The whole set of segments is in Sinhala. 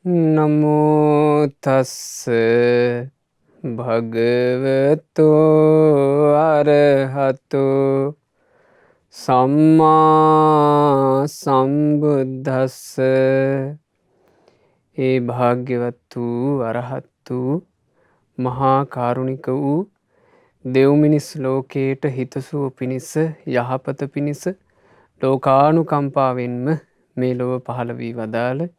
නමෝ තස්ස භගවතෝ අරහතෝ සම්මා සම්බුද්දස්ස. ඒ භාග්‍යවත් වූ අරහත් වූ මහා කාරුණික වූ දෙව්මිනිස් ලෝකයට හිතසුව පිණිස යහපත පිණිස ලෝකානුකම්පාවෙන්ම මේ ලොව පහළ වී වදාළ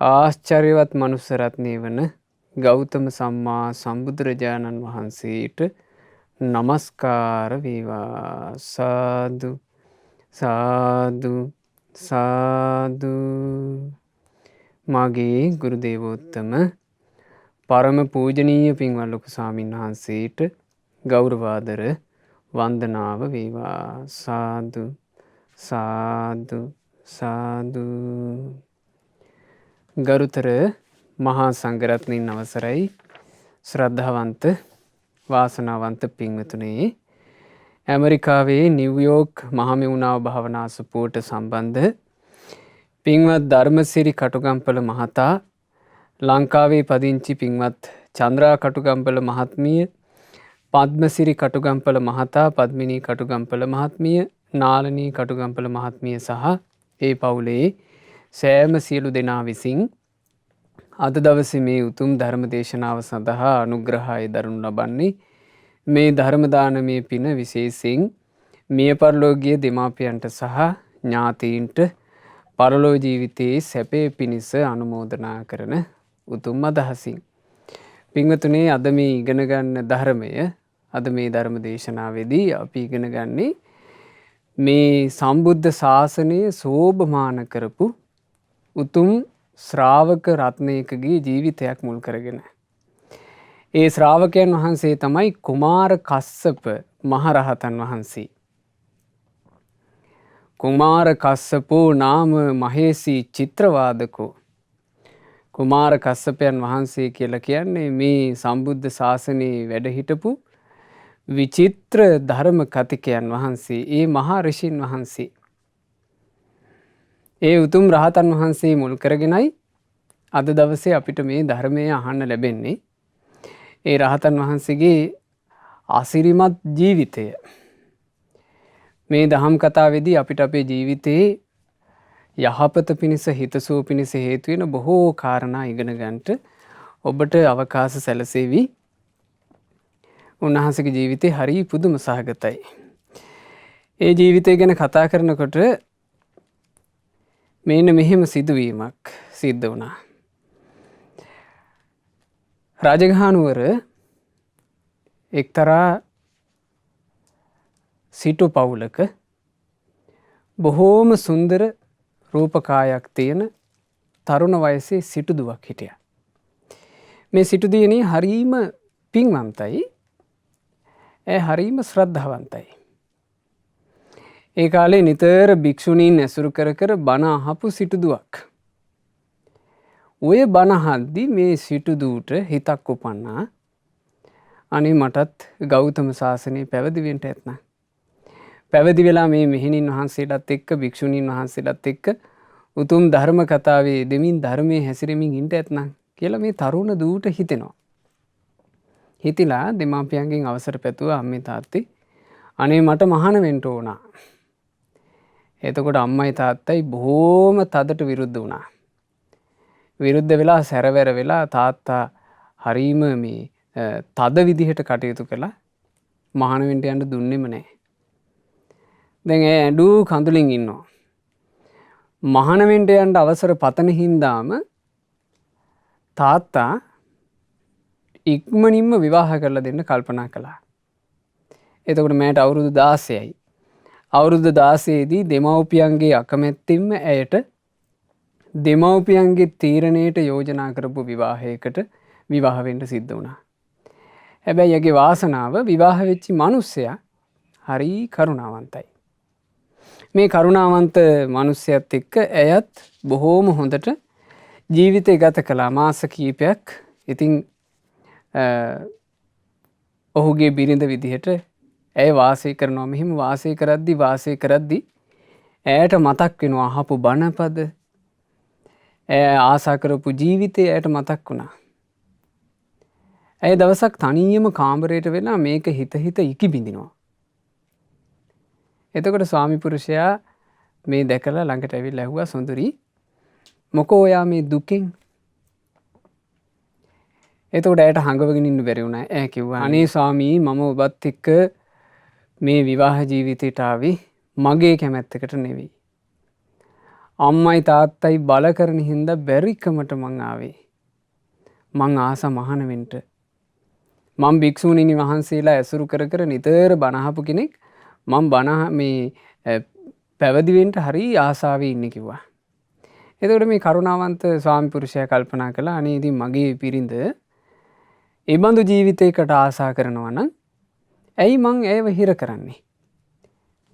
ආශ්චර්යවත් මනුස්ස රත්නය වන ගෞතම සම්මා සම්බුදුරජාණන් වහන්සේට නමස්කාර වේවා. සාදු සාදු සාදු. මාගේ ගුරු දේවෝත්තම පරම පූජනීය පින්වත් ලොකු ස්වාමීන් වහන්සේට ගෞරවාදර වන්දනාව වේවා. සාදු සාදු සාදු. ගරුතර මහා සංඝරත්නයන් අවසරයි. ශ්‍රද්ධාවන්ත වාසනාවන්ත පින්වතුනේ, ඇමරිකාවේ නිව්යෝර්ක් මහමෙවුනාව භාවනා සුපුවට සම්බන්ධ පින්වත් ධර්මසිරි කටුගම්පල මහතා, ලංකාවේ පදිංචි පින්වත් චන්ද්‍රා කටුගම්පල මහත්මිය, පද්මසිරි කටුගම්පල මහතා, පද්මිනී කටුගම්පල මහත්මිය, නාලනී කටුගම්පල මහත්මිය සහ ඒ පවුලේ සෑම සියලු දෙනා විසින් අද දවසේ මේ උතුම් ධර්ම දේශනාව සඳහා අනුග්‍රහය දරනු ලබන්නේ මේ ධර්ම දානමය පින විශේෂයෙන් මිය පරලෝකීය දෙමාපියන්ට සහ ඥාතීන්ට පරලෝ ජීවිතයේ සැපේ පිණිස අනුමෝදනා කරන උතුම් අදහසින්. පින්වතුනේ, අද මේ ඉගෙන ගන්න ධර්මය, අද මේ ධර්ම දේශනාවේදී අපි ඉගෙන ගන්නේ මේ සම්බුද්ධ ශාසනය සෝභමාන කරපු උතුම් ශ්‍රාවක රත්නයකගේ ජීවිතයක් මුල් කරගෙන. ඒ ශ්‍රාවකයන් වහන්සේ තමයි කුමාර කස්සප මහරහතන් වහන්සේ. කුමාර කස්සපෝ නාම මහේසී චිත්‍රවාදකෝ. කුමාර කස්සපයන් වහන්සේ කියලා කියන්නේ මේ සම්බුද්ධ ශාසනයේ වැඩ හිටපු විචිත්‍ර ධර්ම කතිකයන් වහන්සේ, ඒ මහා ඍෂින් වහන්සේ. ඒ උතුම් රහතන් වහන්සේ මුල් කරගෙනයි අද දවසේ අපිට මේ ධර්මය අහන්න ලැබෙන්නේ. ඒ රහතන් වහන්සේගේ අසිරිමත් ජීවිතය මේ දහම් කතාවේදී අපිට අපේ ජීවිතයේ යහපත පිණිස, හිතසුව පිණිස හේතු වෙන බොහෝ කාරණා ඉගෙන ගන්නට ඔබට අවකාශ සැලසෙවි. උන්වහන්සේගේ ජීවිතේ හරි පුදුම සහගතයි. ඒ ජීවිතය ගැන කතා කරනකොට මෙන්න මෙහෙම සිදුවීමක් සිද්ධ වුණා. රජගහනුවර එක්තරා සිටු පවුලක බොහෝම සුන්දර රූපකායක් තියෙන තරුණ වයසේ සිටු දුවක් හිටියා. මේ සිටු දියණිය හරීම පින්වන්තයි. ඒ හරීම ශ්‍රද්ධාවන්තයි. ඒ කාලේ නිතර භික්ෂුණීන් ඇසුරු කර කර බණ අහපු සිටුදුවක්. ඔය බණ අහද්දි මේ සිටුදුවට හිතක් උපන්නා, අනේ මටත් ගෞතම ශාසනය පැවිදි වෙන්න ඇත්නම්. පැවිදි වෙලා මේ මෙහෙණින් වහන්සේලාත් එක්ක, භික්ෂුණීන් වහන්සේලාත් එක්ක උතුම් ධර්ම කතාවේ දෙමින් ධර්මයේ හැසිරෙමින් ඉන්න ඇත්නම් කියලා මේ තරුණ දූට හිතෙනවා. හිතිලා දෙමාපියන්ගෙන් අවසර පැතුවා, අම්මේ තාත්තේ අනේ මට මහාන වෙන්න ඕනා. එතකොට අම්මයි තාත්තයි බොහෝම තදට විරුද්ධ වුණා. විරුද්ධ වෙලා සැරවැර වෙලා තාත්තා හරීම මේ තද විදිහට කටයුතු කළා. මහාන වෙන්න යන්න දුන්නෙම නැහැ. දැන් ඒ ඇඬු කඳුලින් ඉන්නවා. මහාන වෙන්න යන්න අවසර පතන හින්දාම තාත්තා ඉක්මනින්ම විවාහ කරලා දෙන්න කල්පනා කළා. එතකොට මෑට අවුරුදු 16යි. අවුරුදු 16 දී දෙමව්පියන්ගේ අකමැත්තෙන්ම ඇයට දෙමව්පියන්ගේ තීරණයට යෝජනා කරපු විවාහයකට විවාහ වෙන්න සිද්ධ වුණා. හැබැයි යගේ වාසනාව විවාහ වෙච්ච මිනිස්සයා හරි කරුණාවන්තයි. මේ කරුණාවන්ත මිනිස්සයත් එක්ක ඇයත් බොහෝම හොඳට ජීවිතය ගත කළා මාස කීපයක්. ඉතින් ඔහුගේ බිරිඳ විදිහට ඇය වාසය කරනවා. මෙහෙම වාසය කරද්දි ඇයට මතක් වෙනවා අහපු බණපද, ආසා කරපු ජීවිතය ඇයට මතක් වුණා. ඇය දවසක් තනියම කාමරයට වෙලා මේක හිත හිත ඉකි බිඳිනවා. එතකොට ස්වාමිපුරුෂයා මේ දැකලා ළඟට ඇවිල්ලා ඇහුවා සුන්දරී මොකෝ ඔයා මේ දුකෙන්? එතකොට ඇයට හංගවගෙන ඉන්න බැරි වුණා. ඇය කිව්වා අනේ ස්වාමී මම ඔබත් එක්ක මේ විවාහ ජීවිතයට ආවේ මගේ කැමැත්තකට නෙවෙයි. අම්මයි තාත්තයි බල කරන හින්දා බැරිකමට මං ආවේ. මං ආස මහාන වෙන්න. මම භික්ෂුණීනි වහන්සේලා ඇසුරු කර කර නිතර බණ අහපු කෙනෙක්. මම බණ මේ පැවිදි වෙන්න හරි ආසාවෙ ඉන්නේ කිව්වා. එතකොට මේ කරුණාවන්ත ස්වාමි පුරුෂයා කල්පනා කළා අනේ ඉතින් මගේ පිරිඳ ඒ බඳු ජීවිතයකට ආසා කරනවා නම් ඇයි මං ඇයව හිර කරන්නේ?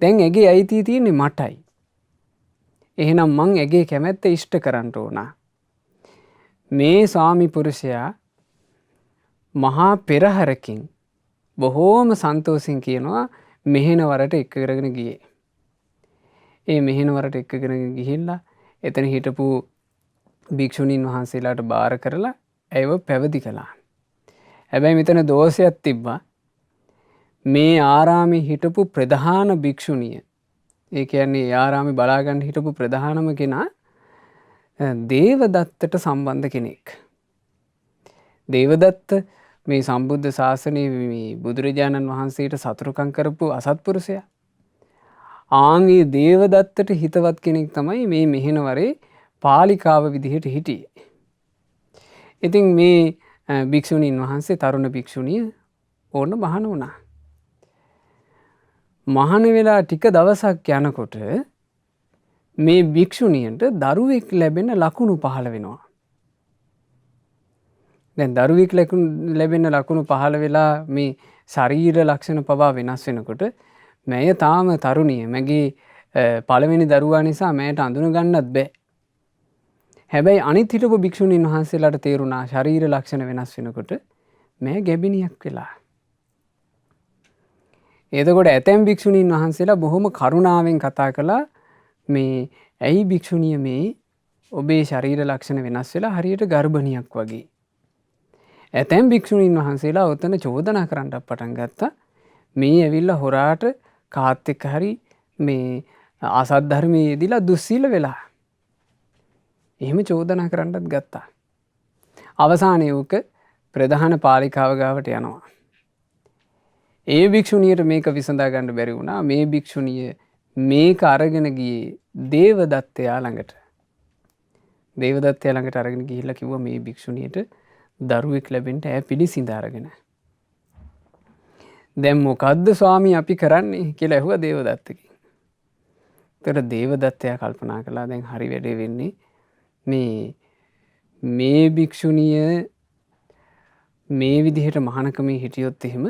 දැන් ඇගේ අයිතිය තියෙන්නේ මටයි. එහෙනම් මං ඇගේ කැමැත්ත ඉෂ්ට කරන්න ඕන. මේ ස්වාමි පුරුෂයා මහා පෙරහරකින් බොහෝම සන්තෝෂෙන් කියනවා මෙහෙණවරට එක්ක කරගෙන ගියේ. ඒ මෙහෙණවරට එක්ක කරගෙන ගිහිල්ලා එතන හිටපු භික්ෂුණීන් වහන්සේලාට බාර කරලා ඇයව පැවිදි කළා. හැබැයි මෙතන දෝෂයක් තිබ්බා. මේ ආරාමේ හිටපු ප්‍රධාන භික්ෂුණිය, ඒ කියන්නේ ආරාමේ බලාගන්න හිටපු ප්‍රධානම කෙනා දේවදත්තට සම්බන්ධ කෙනෙක්. දේවදත්ත මේ සම්බුද්ධ ශාසනයේ මේ බුදුරජාණන් වහන්සේට සතුරුකම් කරපු අසත්පුරුෂයා. ආන්ගේ දේවදත්තට හිතවත් කෙනෙක් තමයි මේ මෙහෙණවරේ පාලිකාව විදිහට හිටියේ. ඉතින් මේ භික්ෂුණීන් වහන්සේ තරුණ භික්ෂුණිය ඕන මහාන වුණා. මහාන වෙලා ටික දවසක් යනකොට මේ භික්ෂුණියට දරුවෙක් ලැබෙන ලකුණු පහළ වෙනවා. දැන් දරුවෙක් ලැබෙන ලකුණු පහළ වෙලා මේ ශරීර ලක්ෂණ පවා වෙනස් වෙනකොට මැය තාම තරුණිය. මගේ පළවෙනි දරුවා නිසා මෑට අඳුන ගන්නත් බෑ. හැබැයි අනිත් හිටපු භික්ෂුණීන් වහන්සේලාට තේරුණා ශරීර ලක්ෂණ වෙනස් වෙනකොට මෑ ගැබිනියක් වෙලා. එතකොට ඇතැම් භික්ෂුණීන් වහන්සේලා බොහොම කරුණාවෙන් කතා කළා මේ ඇයි භික්ෂුණිය මේ ඔබේ ශරීර ලක්ෂණ වෙනස් වෙලා හරියට ගර්භණියක් වගේ. ඇතැම් භික්ෂුණීන් වහන්සේලා ඔතන චෝදනා කරන්නත් පටන් ගත්තා. මේ ඇවිල්ලා හොරාට කාත් එක්ක හරි මේ අසත් ධර්මයේ යෙදিলা දුස්සීල වෙලා. එහෙම චෝදනා කරන්නත් ගත්තා. අවසානයේ උක ප්‍රධාන පාලිකාව ගාවට යනවා. ඒ භික්ෂුණියට මේක විසඳා ගන්න බැරි වුණා. මේ භික්ෂුණිය මේක අරගෙන ගියේ දේවදත්තයා ළඟට. දේවදත්තයා ළඟට අරගෙන ගිහිල්ලා කිව්වා මේ භික්ෂුණියට දරුවෙක් ලැබෙන්න ඈ පිළිසිඳ අරගෙන. දැන් මොකද්ද ස්වාමී අපි කරන්නේ කියලා ඇහුවා දේවදත්තගෙන්. ඒතර දේවදත්තයා කල්පනා කළා දැන් හරි වැඩේ වෙන්නේ මේ භික්ෂුණිය මේ විදිහට මහානකමේ හිටියොත් එහෙම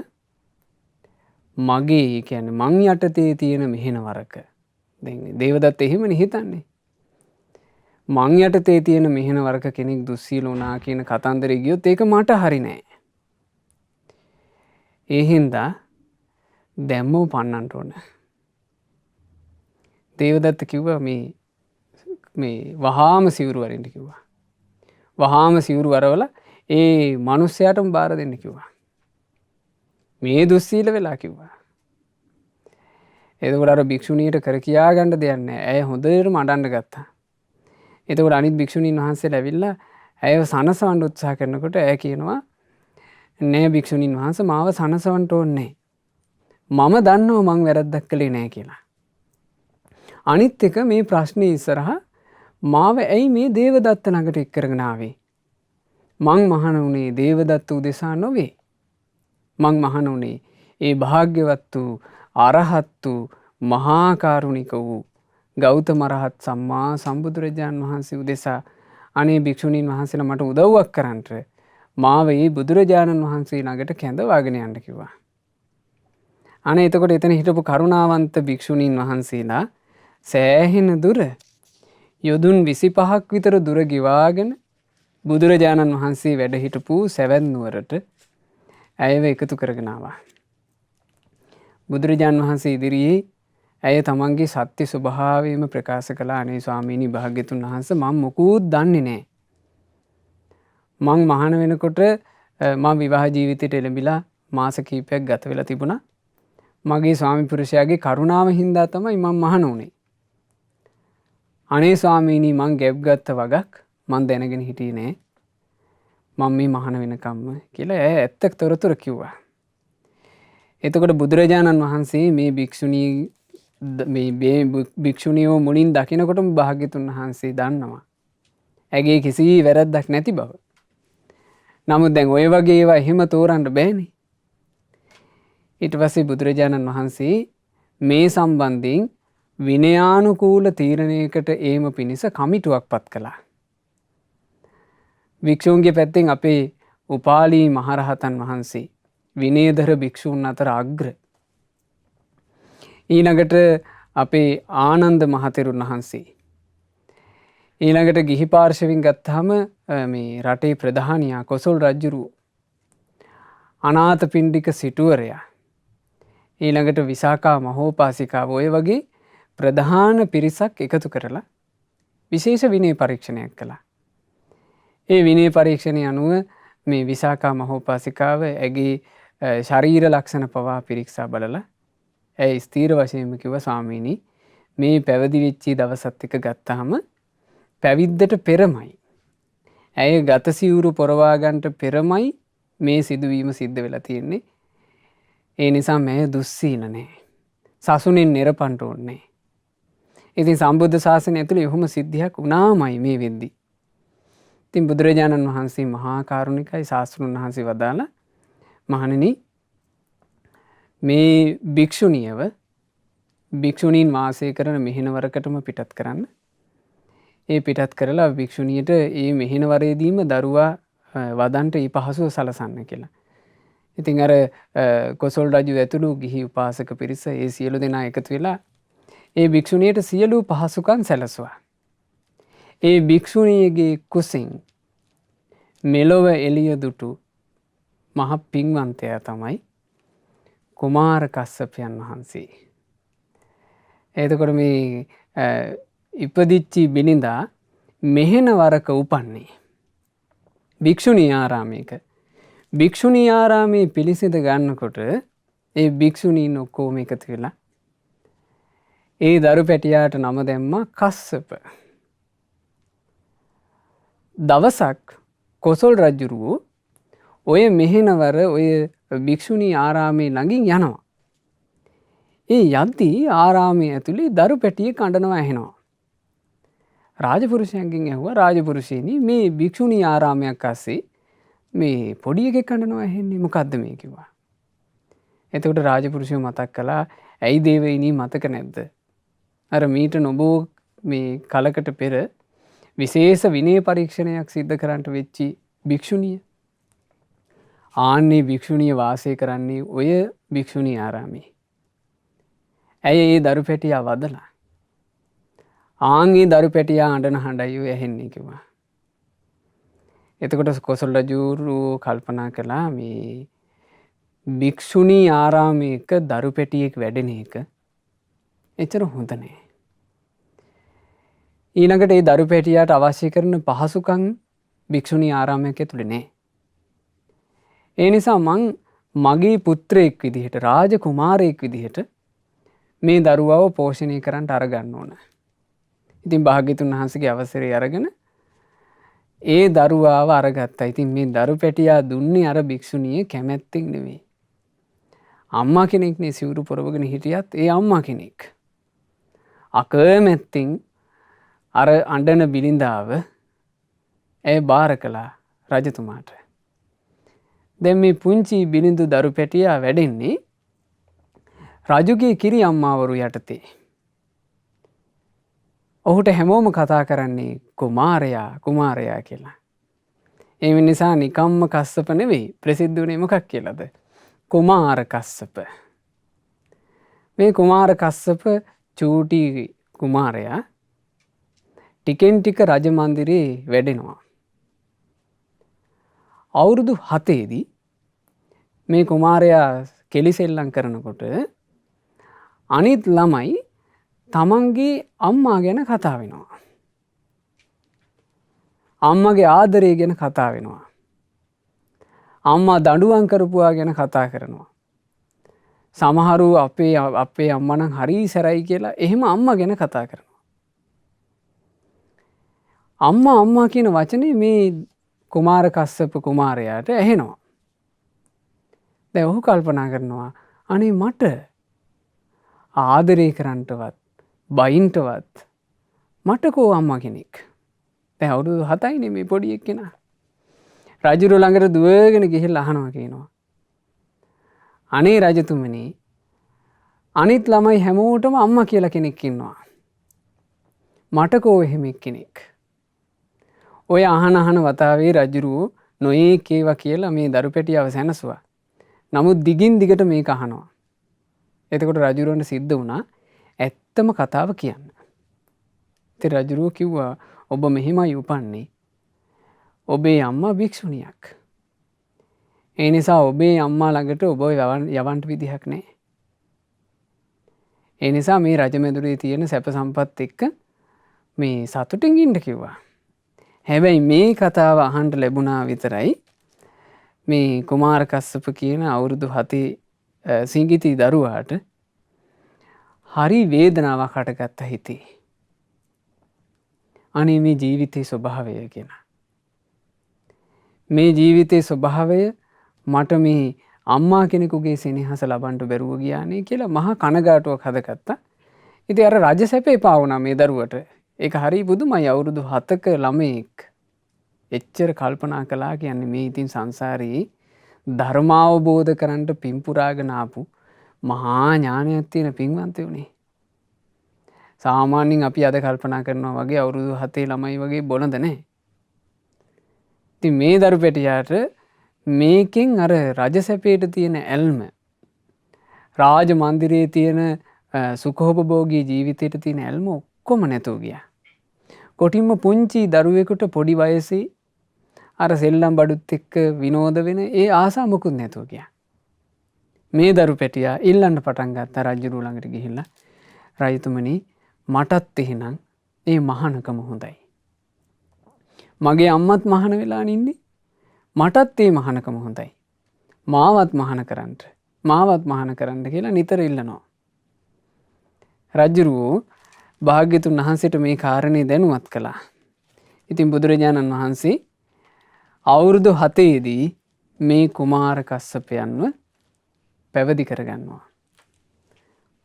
මගේ කියන්නේ මං යටතේ තියෙන මෙහෙණවරක දැන් දේවදත්ත එහෙමනේ හිතන්නේ. මං යටතේ තියෙන මෙහෙණවරක කෙනෙක් දුස්සීල වුණා කියන කතන්දරේ ගියොත් ඒක මට හරි නෑ. ඒ හින්දා දැම්මව පන්නන්න ඕන. දේවදත්ත කිව්වා මේ වහාම සිවුරු වරින්න කිව්වා. වහාම සිවුරු වරවලා ඒ මිනිස්සයාටම බාර දෙන්න කිව්වා. මේ දුස්සීල වෙලා කිව්වා. එතකොට අර භික්ෂුණියට කර කියා ගන්න දෙයක් නැහැ. ඇය හොඳටම අඬන්න ගත්තා. එතකොට අනිත් භික්ෂුණීන් වහන්සේලා ඇවිල්ලා ඇයව සනසවන්න උත්සාහ කරනකොට ඇය කියනවා නෑ භික්ෂුණීන් වහන්සේ මාව සනසවන්න ඕනේ මම දන්නවා මං වැරද්දක් කළේ නෑ කියලා. අනිත් එක මේ ප්‍රශ්නේ ඉස්සරහා මාව ඇයි මේ දේවදත්ත ළඟට එක් කරගෙන ආවේ? මං මහාන වුණේ දේවදත්ත උදෙසා නොවේ. මං මහාන වුණේ ඒ භාග්‍යවත් වූ අරහත් වූ මහා කරුණික වූ ගෞතම රහත් සම්මා සම්බුදුරජාණන් වහන්සේ උදෙසා. අනේ භික්ෂුණීන් වහන්සේලා මට උදව්වක් කරන්නට මාව ඒ බුදුරජාණන් වහන්සේ ළඟට කැඳවාගෙන යන්න කිව්වා. අනේ එතකොට එතන හිටපු කරුණාවන්ත භික්ෂුණීන් වහන්සේලා සෑහෙන දුර යොදුන් 25ක් විතර දුර ගෙවාගෙන බුදුරජාණන් වහන්සේ වැඩ හිටපු සැවැත් නුවරට ඇයව එකතු කරගෙන ආවා. බුදුරජාණන් වහන්සේ ඉදිරියේ ඇය තමන්ගේ සත්‍ය ස්වභාවයම ප්‍රකාශ කළා. අනේ ස්වාමීනි භාග්‍යතුන් වහන්සේ මම මොකුත් දන්නේ නැහැ. මං මහාන වෙනකොට මම විවාහ ජීවිතයට එළඹිලා මාස කිහිපයක් ගත වෙලා තිබුණා. මගේ ස්වාමි පුරුෂයාගේ කරුණාව හින්දා තමයි මම මහාන වුණේ. අනේ ස්වාමීනි මං ගැබ් ගත්ත වගක් මං දැනගෙන හිටියේ නෑ. මම මේ මහාන වෙනකම්ම කියලා ඇය ඇත්තක් තොරතුරු කිව්වා. එතකොට බුදුරජාණන් වහන්සේ මේ භික්ෂුණියෝ මුලින් දකිනකොටම භාග්‍යතුන් වහන්සේ දන්නවා ඇගේ කිසි වැරැද්දක් නැති බව. නමුත් දැන් ඔය වගේ ඒවා එහෙම තෝරන්න බෑනේ. ඊට පස්සේ බුදුරජාණන් වහන්සේ මේ සම්බන්ධයෙන් විනයානුකූල තීරණයකට ඒම පිණිස කමිටුවක් පත් කළා. භික්ෂූන්ගේ පැත්තෙන් අපේ උපාලී මහරහතන් වහන්සේ විනයධර භික්ෂූන් අතර අග්‍ර. ඊළඟට අපේ ආනන්ද මහතෙරුන් වහන්සේ. ඊළඟට ගිහි පාර්ශවින් ගත්තාම මේ රටේ ප්‍රධානියා කොසල් රජුරුව. අනාථපිණ්ඩික සිටුවරයා. ඊළඟට විසාකා මහෝපාසිකාව ඔය වගේ ප්‍රධාන පිරිසක් එකතු කරලා විශේෂ විනය පරීක්ෂණයක් කළා. ඒ විනය පරීක්ෂණය අනුව මේ විසාකා මහෝපාසිකාව ඇගේ ශරීර ලක්ෂණ පවා පිරික්සා බලලා ඇය ස්ථීර වශයෙන්ම කිව්වා ස්වාමීනි මේ පැවිදි වෙච්චි දවසත් එක ගත්තාම පැවිද්දට පෙරමයි. ඇය ගත සිවුරු පොරවා ගන්නට පෙරමයි මේ සිදුවීම සිද්ධ වෙලා තියෙන්නේ. ඒ නිසා මම දුස්සීල නැහැ. සසුනෙන් නිරපන්ට ඕනේ. ඉතින් සම්බුද්ධ ශාසනය ඇතුළේ එහෙම සිද්ධියක් වුණාමයි මේ වෙද්දි. ඉතින් බුදුරජාණන් වහන්සේ මහා කරුණිකයි ශාස්ත්‍රඥ වහන්සේ වදාලා මහණෙනි මේ භික්ෂුණියව භික්ෂුණීන් වාසය කරන මෙහෙණවරකටම පිටත් කරන්න. ඒ පිටත් කරලා භික්ෂුණියට ඒ මෙහෙණවරේදීම දරුවා වදන්ට පහසුව සලසන්න කියලා. ඉතින් අර කොසල් රජු ඇතුළු ගිහි උපාසක පිරිස ඒ සියලු දෙනා එකතු වෙලා ඒ භික්ෂුණියට සියලු පහසුකම් සැලසුවා. ඒ භික්ෂුණියගේ කුසින් මෙලොව එළිය දුටු මහ පින්වන්තයා තමයි කුමාර කස්සපයන් වහන්සේ. එතකොට මේ ඉපදිච්චි බිලිඳා මෙහෙණවරක උපන්නේ භික්ෂුණී ආරාමයක. භික්ෂුණී ආරාමයේ පිළිසිඳ ගන්නකොට ඒ භික්ෂුණීන් ඔක්කොම එකතු වෙලා ඒ දරු පැටියාට නම දැම්මා කස්සප. දවසක් කොසල් රජුරුව ඔය මෙහෙණවර ඔය භික්ෂුණී ආරාමයේ ළඟින් යනවා. ඒ යද්දී ආරාමයේ ඇතුලේ දරු පැටියෙක් අඬනවා ඇහෙනවා. රාජපුරුෂයන්ගෙන් ඇහුවා රාජපුරුෂයනි මේ භික්ෂුණී ආරාමයක් අස්සේ මේ පොඩි එකෙක් අඬනවා ඇහෙන්නේ මොකද්ද මේ කිව්වා. එතකොට රාජපුරුෂයෝ මතක් කළා ඇයි දේවයිනි මතක නැද්ද? අර මීට නොබෝ මේ කලකට පෙර විශේෂ විනය පරීක්ෂණයක් සිද්ධ කරන්නට වෙච්චි භික්ෂුණිය. ආන්නේ භික්ෂුණිය වාසය කරන්නේ ඔය භික්ෂුණී ආරාමේ. ඇය ඒ දරු පැටියා වදලා. ආන්ගේ දරු පැටියා අඬන හඬයි ඇහෙන්නේ කිව්වා. එතකොට කොසල් රජුරු කල්පනා කළා මේ භික්ෂුණී ආරාමයක දරු පැටියෙක් වැඩෙන එක එච්චර හොඳ නෑ. ඊළඟට ඒ දරු පැටියාට අවශ්‍ය කරන පහසුකම් භික්ෂුණී ආරාමයක ඇතුලේ නෑ. ඒ නිසා මං මගේ පුත්‍රයෙක් විදිහට රාජ කුමාරයෙක් විදිහට මේ දරුවව පෝෂණය කරන්න අරගන්න ඕන. ඉතින් භාග්‍යතුන් වහන්සේගේ අවසරය අරගෙන ඒ දරුවාව අරගත්තා. ඉතින් මේ දරු පැටියා දුන්නේ අර භික්ෂුණිය කැමැත්තෙන් නෙවෙයි. අම්මා කෙනෙක්නේ සිවුරු පොරවගෙන හිටියත් ඒ අම්මා කෙනෙක්. අකමැත්තෙන් අර අඬන බිලින්දාව ඇය බාර කළා රජතුමාට. දැන් මේ පුංචි බිලිඳු දරු පැටියා වැඩෙන්නේ රජුගේ කිරි අම්මාවරු යටතේ. ඔහුට හැමෝම කතා කරන්නේ කුමාරයා කුමාරයා කියලා. ඒ නිසා නිකම්ම කස්සප නෙවෙයි ප්‍රසිද්ධ වුණේ මොකක් කියලාද? කුමාර කස්සප. මේ කුමාර කස්සප චූටි කුමාරයා ටිකෙන් ටික රජ මන්දිරේ වැඩෙනවා. අවුරුදු 7 මේ කුමාරයා කෙලිසෙල්ලම් කරනකොට අනිත් ළමයි තමන්ගේ අම්මා ගැන කතා වෙනවා. අම්මගේ ආදරය ගැන කතා වෙනවා. අම්මා දඬුවම් කරපුවා ගැන කතා කරනවා. සමහරු අපේ අම්මා නම් හරි සැරයි කියලා එහෙම අම්මා ගැන කතා කරනවා. අම්මා කියන වචනේ මේ කුමාර කස්සප කුමාරයාට ඇහෙනවා. දැන් ඔහු කල්පනා කරනවා අනේ මට ආදරය කරන්නටවත් බයින්ටවත් මට කෝ අම්මා කෙනෙක්. දැන් අවුරුදු 7යිනේ මේ පොඩි එක්කෙනා. රජුරු ළඟට දුවගෙන ගිහිල්ලා අහනවා කියනවා. අනේ රජතුමනි අනිත් ළමයි හැමෝටම අම්මා කියලා කෙනෙක් ඉන්නවා. මට කෝ එහෙම කෙනෙක්. ඔය අහන වතාවේ රජුරු නොයේක් ඒවා කියලා මේ දරු පැටියව සැනසුවා. නමුත් දිගින් දිගට මේක අහනවා. එතකොට රජුරවන්ට සිද්ධ වුණා ඇත්තම කතාව කියන්න. ඉතින් රජුරුව කිව්වා ඔබ මෙහෙමයි උපන්නේ. ඔබේ අම්මා භික්ෂුණියක්. ඒ නිසා ඔබේ අම්මා ළඟට ඔබ යවන්න විදිහක් නැහැ. ඒ නිසා මේ රජමැදුරේ තියෙන සැප සම්පත් එක්ක මේ සතුටින් ඉන්න කිව්වා. හැබැයි මේ කතාව අහන්න ලැබුණා විතරයි මේ කුමාර කස්සප කියන අවුරුදු 7 සිඟිති දරුවාට හරි වේදනාවක් හටගත්ත හිතේ. අනේ මේ ජීවිතයේ ස්වභාවය කියන. මේ ජීවිතයේ ස්වභාවය මට මේ අම්මා කෙනෙකුගේ සෙනෙහස ලබන්න බැරුව ගියානේ කියලා මහා කනගාටුවක් හදගත්තා. ඉතින් අර රජ සැපේ පා වුණා මේ දරුවට. ඒක හරි පුදුමයි අවුරුදු 7ක ළමෙක් එච්චර කල්පනා කළා කියන්නේ මේ ඉතින් සංසාරේ ධර්මාවබෝධ කරන්න පින්පුරාගෙන ආපු මහා ඥානයක් තියෙන පින්වන්තයෝනේ. සාමාන්‍යයෙන් අපි අද කල්පනා කරනවා වගේ අවුරුදු 7 ළමයි වගේ බොළඳ නැහැ. ඉතින් මේ දරු පැටියාට මේකෙන් අර රජ සැපේට තියෙන ඇල්ම රාජ මන්දිරයේ තියෙන සුඛෝපභෝගී ජීවිතයට තියෙන ඇල්ම ඔක්කොම නැතුව ගියා. කොටින්ම පුංචි දරුවෙකුට පොඩි වයසේ අර සෙල්ලම් බඩුත් එක්ක විනෝද වෙන ඒ ආසා මොකුත් නැතුව ගියා. මේ දරු පැටියා ඉල්ලන්න පටන් ගත්තා රජුරු ළඟට ගිහිල්ලා රජතුමනි මටත් එහෙනම් ඒ මහානකම හොඳයි. මගේ අම්මත් මහාන වෙලා ඉන්නේ. මටත් ඒ මහානකම හොඳයි. මාවත් මහාන කරන්න කියලා නිතර ඉල්ලනවා. රජුරු භාග්‍යතුන් වහන්සේට මේ කාරණේ දැනුවත් කළා. ඉතින් බුදුරජාණන් වහන්සේ අවුරුදු 7 දී මේ කුමාර කස්සපයන්ව පැවිදි කරගන්නවා.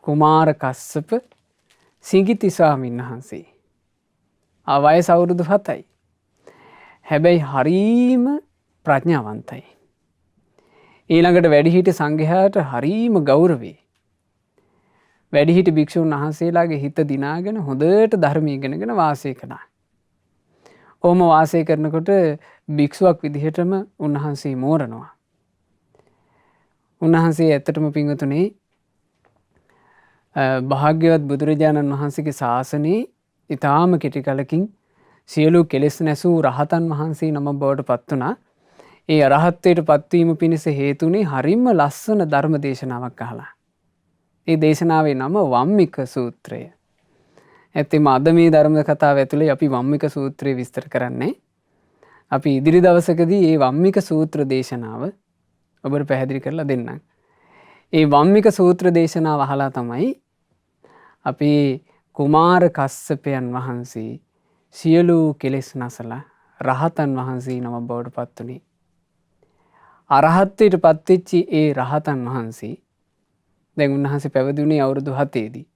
කුමාර කස්සප සිඟිති ස්වාමීන් වහන්සේ. වයස අවුරුදු 7යි. හැබැයි හරීම ප්‍රඥාවන්තයි. ඊළඟට වැඩිහිටි සංඝයාට හරීම ගෞරවේ. වැඩිහිටි භික්ෂුන් වහන්සේලාගේ හිත දිනාගෙන හොඳට ධර්ම ඉගෙනගෙන වාසය කළා. ඔහොම වාසය කරනකොට භික්ෂුවක් විදිහටම උන්වහන්සේ මෝරනවා. උන්වහන්සේ ඇත්තටම පින්වතුනි භාග්‍යවත් බුදුරජාණන් වහන්සේගේ ශාසනයේ ඊටාම කෙටි කලකින් සියලු කෙලෙස් නැසූ රහතන් වහන්සේ නම බවට පත් වුණා. ඒ අරහත්ත්වයට පත්වීම පිණිස හේතුනේ හරිම ලස්සන ධර්ම දේශනාවක් අහලා. ඒ දේශනාවේ නම වම්මික සූත්‍රය. ඇත්තෙම අද මේ ධර්ම කතාව ඇතුලේ අපි වම්මික සූත්‍රය විස්තර කරන්නේ. අපි ඉදිරි දවසකදී මේ වම්මික සූත්‍ර දේශනාව ඔබට පැහැදිලි කරලා දෙන්නම්. ඒ වම්මික සූත්‍ර දේශනාව අහලා තමයි අපි කුමාර කස්සපයන් වහන්සේ සියලු කෙලෙස් නැසලා රහතන් වහන්සේ නම බවට පත් වුණේ. අරහත්ත්වයට පත්වෙච්ච ඒ රහතන් වහන්සේ දැන් උන්වහන්සේ පැවිදුනේ අවුරුදු 7 දී.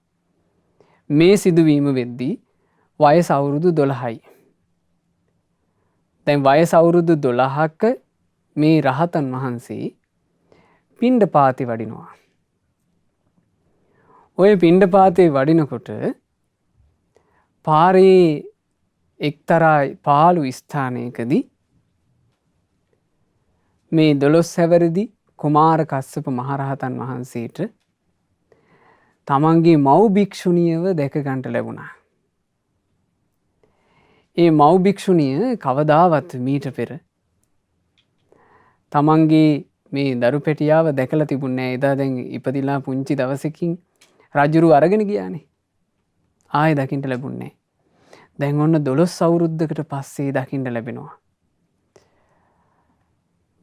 මේ සිදුවීම වෙද්දී වයස අවුරුදු 12යි. දැන් වයස අවුරුදු 12ක මේ රහතන් වහන්සේ පිණ්ඩපාතේ වඩිනවා. ඔය පිණ්ඩපාතේ වඩිනකොට පාරේ එක්තරා පාළු ස්ථානයකදී මේ 12 හැවිරිදි කුමාර කස්සප මහරහතන් වහන්සේට තමන්ගේ මව් භික්ෂුණියව දැක ගන්නට ලැබුණා. ඒ මව් භික්ෂුණිය කවදාවත් මීට පෙර තමන්ගේ මේ දරු පැටියාව දැකලා තිබුණේ නැහැ. එදා දැන් ඉපදිලා පුංචි දවසකින් රජුරු අරගෙන ගියානේ. ආයෙ දකින්න ලැබුණේ. දැන් ඔන්න 12 අවුරුද්දකට පස්සේ දකින්න ලැබෙනවා.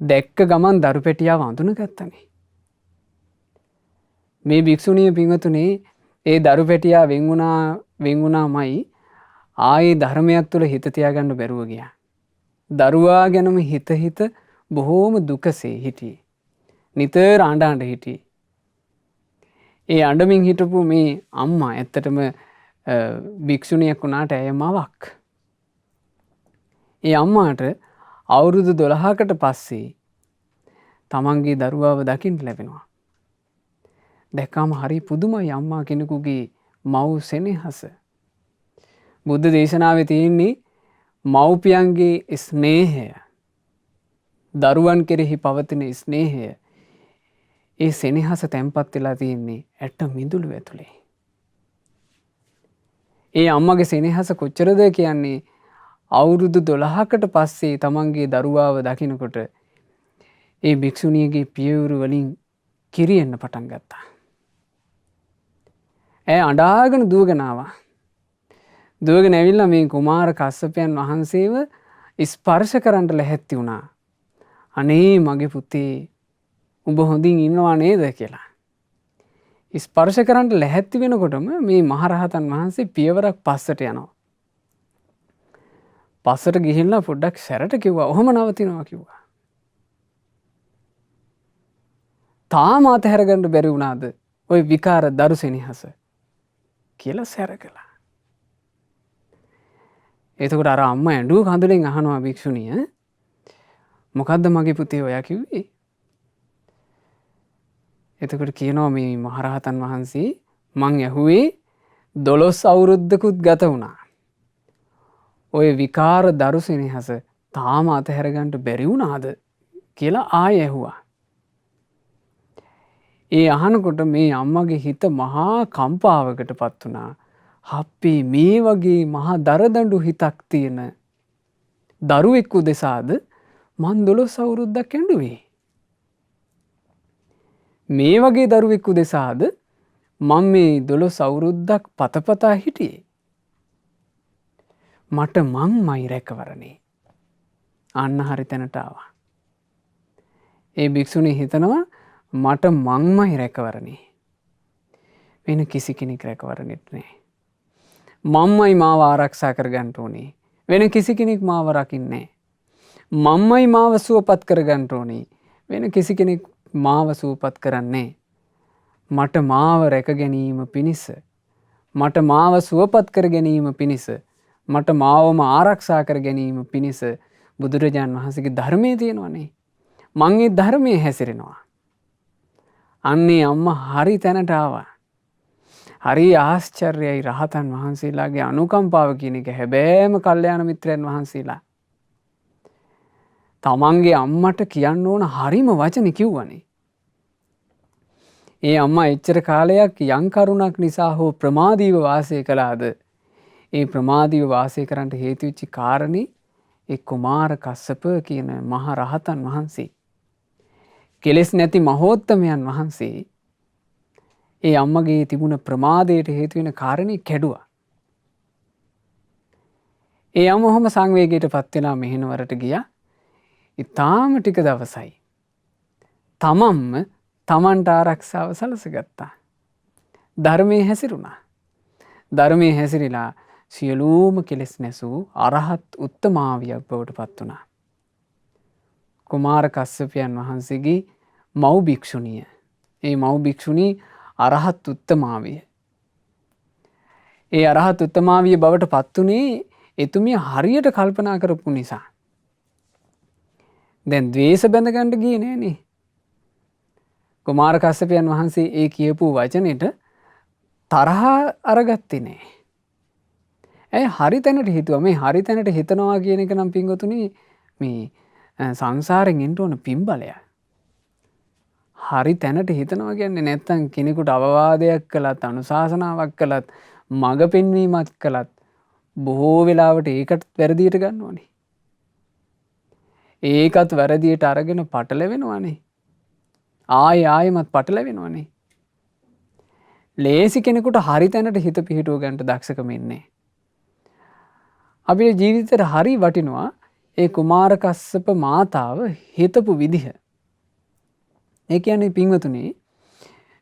දැක්ක ගමන් දරු පැටියාව අඳුනගත්තනේ. මේ භික්ෂුණිය පින්වතුනේ ඒ දරු පැටියා වෙන් වුණාමයි ආයේ ධර්මයක් තුළ හිත තියාගන්න බැරුව ගියා. දරුවා ගැනම හිත බොහෝම දුකසේ හිටියේ. නිතර අඬ හිටියේ. ඒ අඬමින් හිටපු මේ අම්මා ඇත්තටම භික්ෂුණියක් වුණාට ඇය මවක්. ඒ අම්මාට අවුරුදු 12කට පස්සේ තමන්ගේ දරුවාව දකින්න ලැබෙනවා. දැක්කාම හරි පුදුමයි අම්මා කෙනෙකුගේ මව් සෙනෙහස. බුද්ධ දේශනාවේ තියෙන්නේ මව්පියන්ගේ ස්නේහය, දරුවන් කෙරෙහි පවතින ස්නේහය, ඒ සෙනෙහස තැන්පත් වෙලා තියෙන්නේ ඇට මිදුළු ඇතුලේ. ඒ අම්මගේ සෙනෙහස කොච්චරද කියන්නේ අවුරුදු 12කට පස්සේ තමන්ගේ දරුවාව දකිනකොට ඒ භික්ෂුණියගේ පියවරු වලින් කිරියෙන්න පටන් ගත්තා. ඇය අඬාගෙන දුවගෙන ආවා. දුවගෙන ඇවිල්ලා මේ කුමාර කස්සපයන් වහන්සේව ස්පර්ශ කරන්න ලැහැත්ති වුණා. අනේ මගේ පුතේ උඹ හොඳින් ඉන්නවා නේද කියලා. ස්පර්ශ කරන්න ලැහැත්ති වෙනකොටම මේ මහරහතන් වහන්සේ පියවරක් පස්සට යනවා. පස්සට ගිහිල්ලා පොඩ්ඩක් සැරට කිව්වා ඔහොම නවතිනවා කිව්වා. තාම අතහැරගන්න බැරි වුණාද ওই විකාර දරු සෙනෙහස කියලා සැර කළා. එතකොට අර අම්මා ඇඬුව කඳුලෙන් අහනවා භික්ෂුණිය මොකද්ද මගේ පුතේ ඔයා කිව්වේ? එතකොට කියනවා මේ මහරහතන් වහන්සේ මං ඇහුවේ 12 අවුරුද්දකුත් ගත වුණා. ඔය විකාර දරු සෙනෙහස තාම අතහැරගන්න බැරි වුණාද කියලා ආයෙ ඇහුවා. ඒ අහනකොට මේ අම්මගේ හිත මහා කම්පාවකට පත් වුණා. හප්පේ මේ වගේ මහා දරදඬු හිතක් තියෙන දරුවෙක් උදෙසාද මං 12 අවුරුද්දක් ඇඬුවේ. මේ වගේ දරුවෙක් උදෙසාද මම මේ 12 අවුරුද්දක් පතපතා හිටියේ. මට මංමයි රැකවරණේ. අන්න හරි තැනට ආවා. ඒ භික්ෂුණී හිතනවා මට මංමයි රැකවරණේ. වෙන කිසි කෙනෙක් රැකවරණෙත් නෑ. මම්මයි මාව ආරක්ෂා කරගන්න ඕනේ. වෙන කිසි කෙනෙක් මාව රකින්නේ නෑ. මම්මයි මාව සුවපත් කරගන්න ඕනේ. වෙන කිසි කෙනෙක් මාව සුවපත් කරන්නේ. මට මාව රැක ගැනීම පිණිස, මට මාව සුවපත් කර ගැනීම පිණිස, මට මාවම ආරක්ෂා කර ගැනීම පිණිස බුදුරජාණන් වහන්සේගේ ධර්මයේ තියෙනවනේ. මං ඒ ධර්මයේ හැසිරෙනවා. අන්නේ අම්මා හරි තැනට ආවා. හරි ආශ්චර්යයි රහතන් වහන්සේලාගේ අනුකම්පාව කියන එක. හැබෑම කල්යාණ මිත්‍රයන් වහන්සේලා තමන්ගේ අම්මට කියන්න ඕන හරිම වචන කිව්වනේ. ඒ අම්මා එච්චර කාලයක් යම් කරුණක් නිසා හෝ ප්‍රමාදීව වාසය කළාද ඒ ප්‍රමාදීව වාසය කරන්නට හේතු වෙච්ච කාරණේ ඒ කුමාර කස්සප කියන මහ රහතන් වහන්සේ, කෙලෙස් නැති මහෝත්තමයන් වහන්සේ ඒ අම්මගේ තිබුණ ප්‍රමාදයට හේතු වෙන කාරණේ කැඩුවා. ඒ අම්ම ඔහොම සංවේගයට පත් වෙලා මෙහෙණවරට ගියා. ඉතාම ටික දවසයි තමන්ම තමන්ට ආරක්ෂාව සලසගත්තා. ධර්මයේ හැසිරුණා. ධර්මයේ හැසිරීලා සියලුම කෙලෙස් නැසූ අරහත් උත්තමාවියක් බවට පත් වුණා. කුමාර කස්සපයන් වහන්සේගේ මව් භික්ෂුණිය. ඒ මව් භික්ෂුණී අරහත් උත්තමාවිය. ඒ අරහත් උත්තමාවිය බවට පත් වුණේ එතුමිය හරියට කල්පනා කරපු නිසා. දැන් ද්වේෂ බැඳගන්න ගියේ නෑනේ. කුමාර කස්සපයන් වහන්සේ ඒ කියපු වචනෙට තරහ අරගත්තේ නෑ. ඇයි හරි තැනට හිතුවා. මේ හරි තැනට හිතනවා කියන එක නම් පින්වතුනි මේ සංසාරෙන් එන්න ඕන පින්බලයක්. හරි තැනට හිතනවා කියන්නේ නැත්තම් කෙනෙකුට අවවාදයක් කළත්, අනුශාසනාවක් කළත්, මඟ පෙන්වීමක් කළත් බොහෝ වෙලාවට ඒකට වැරදියට ගන්නවනේ. ඒකත් වැරදියට අරගෙන පටලැවෙනවනේ. ආයෙමත් පටලැවෙනවනේ. ලේසි කෙනෙකුට හරි තැනට හිත පිහිටුව ගන්නට දක්ෂකම ඉන්නේ. අපේ ජීවිතේට හරි වටිනවා ඒ කුමාර කස්සප මාතාව හිතපු විදිහ. ඒ කියන්නේ පින්වතුනි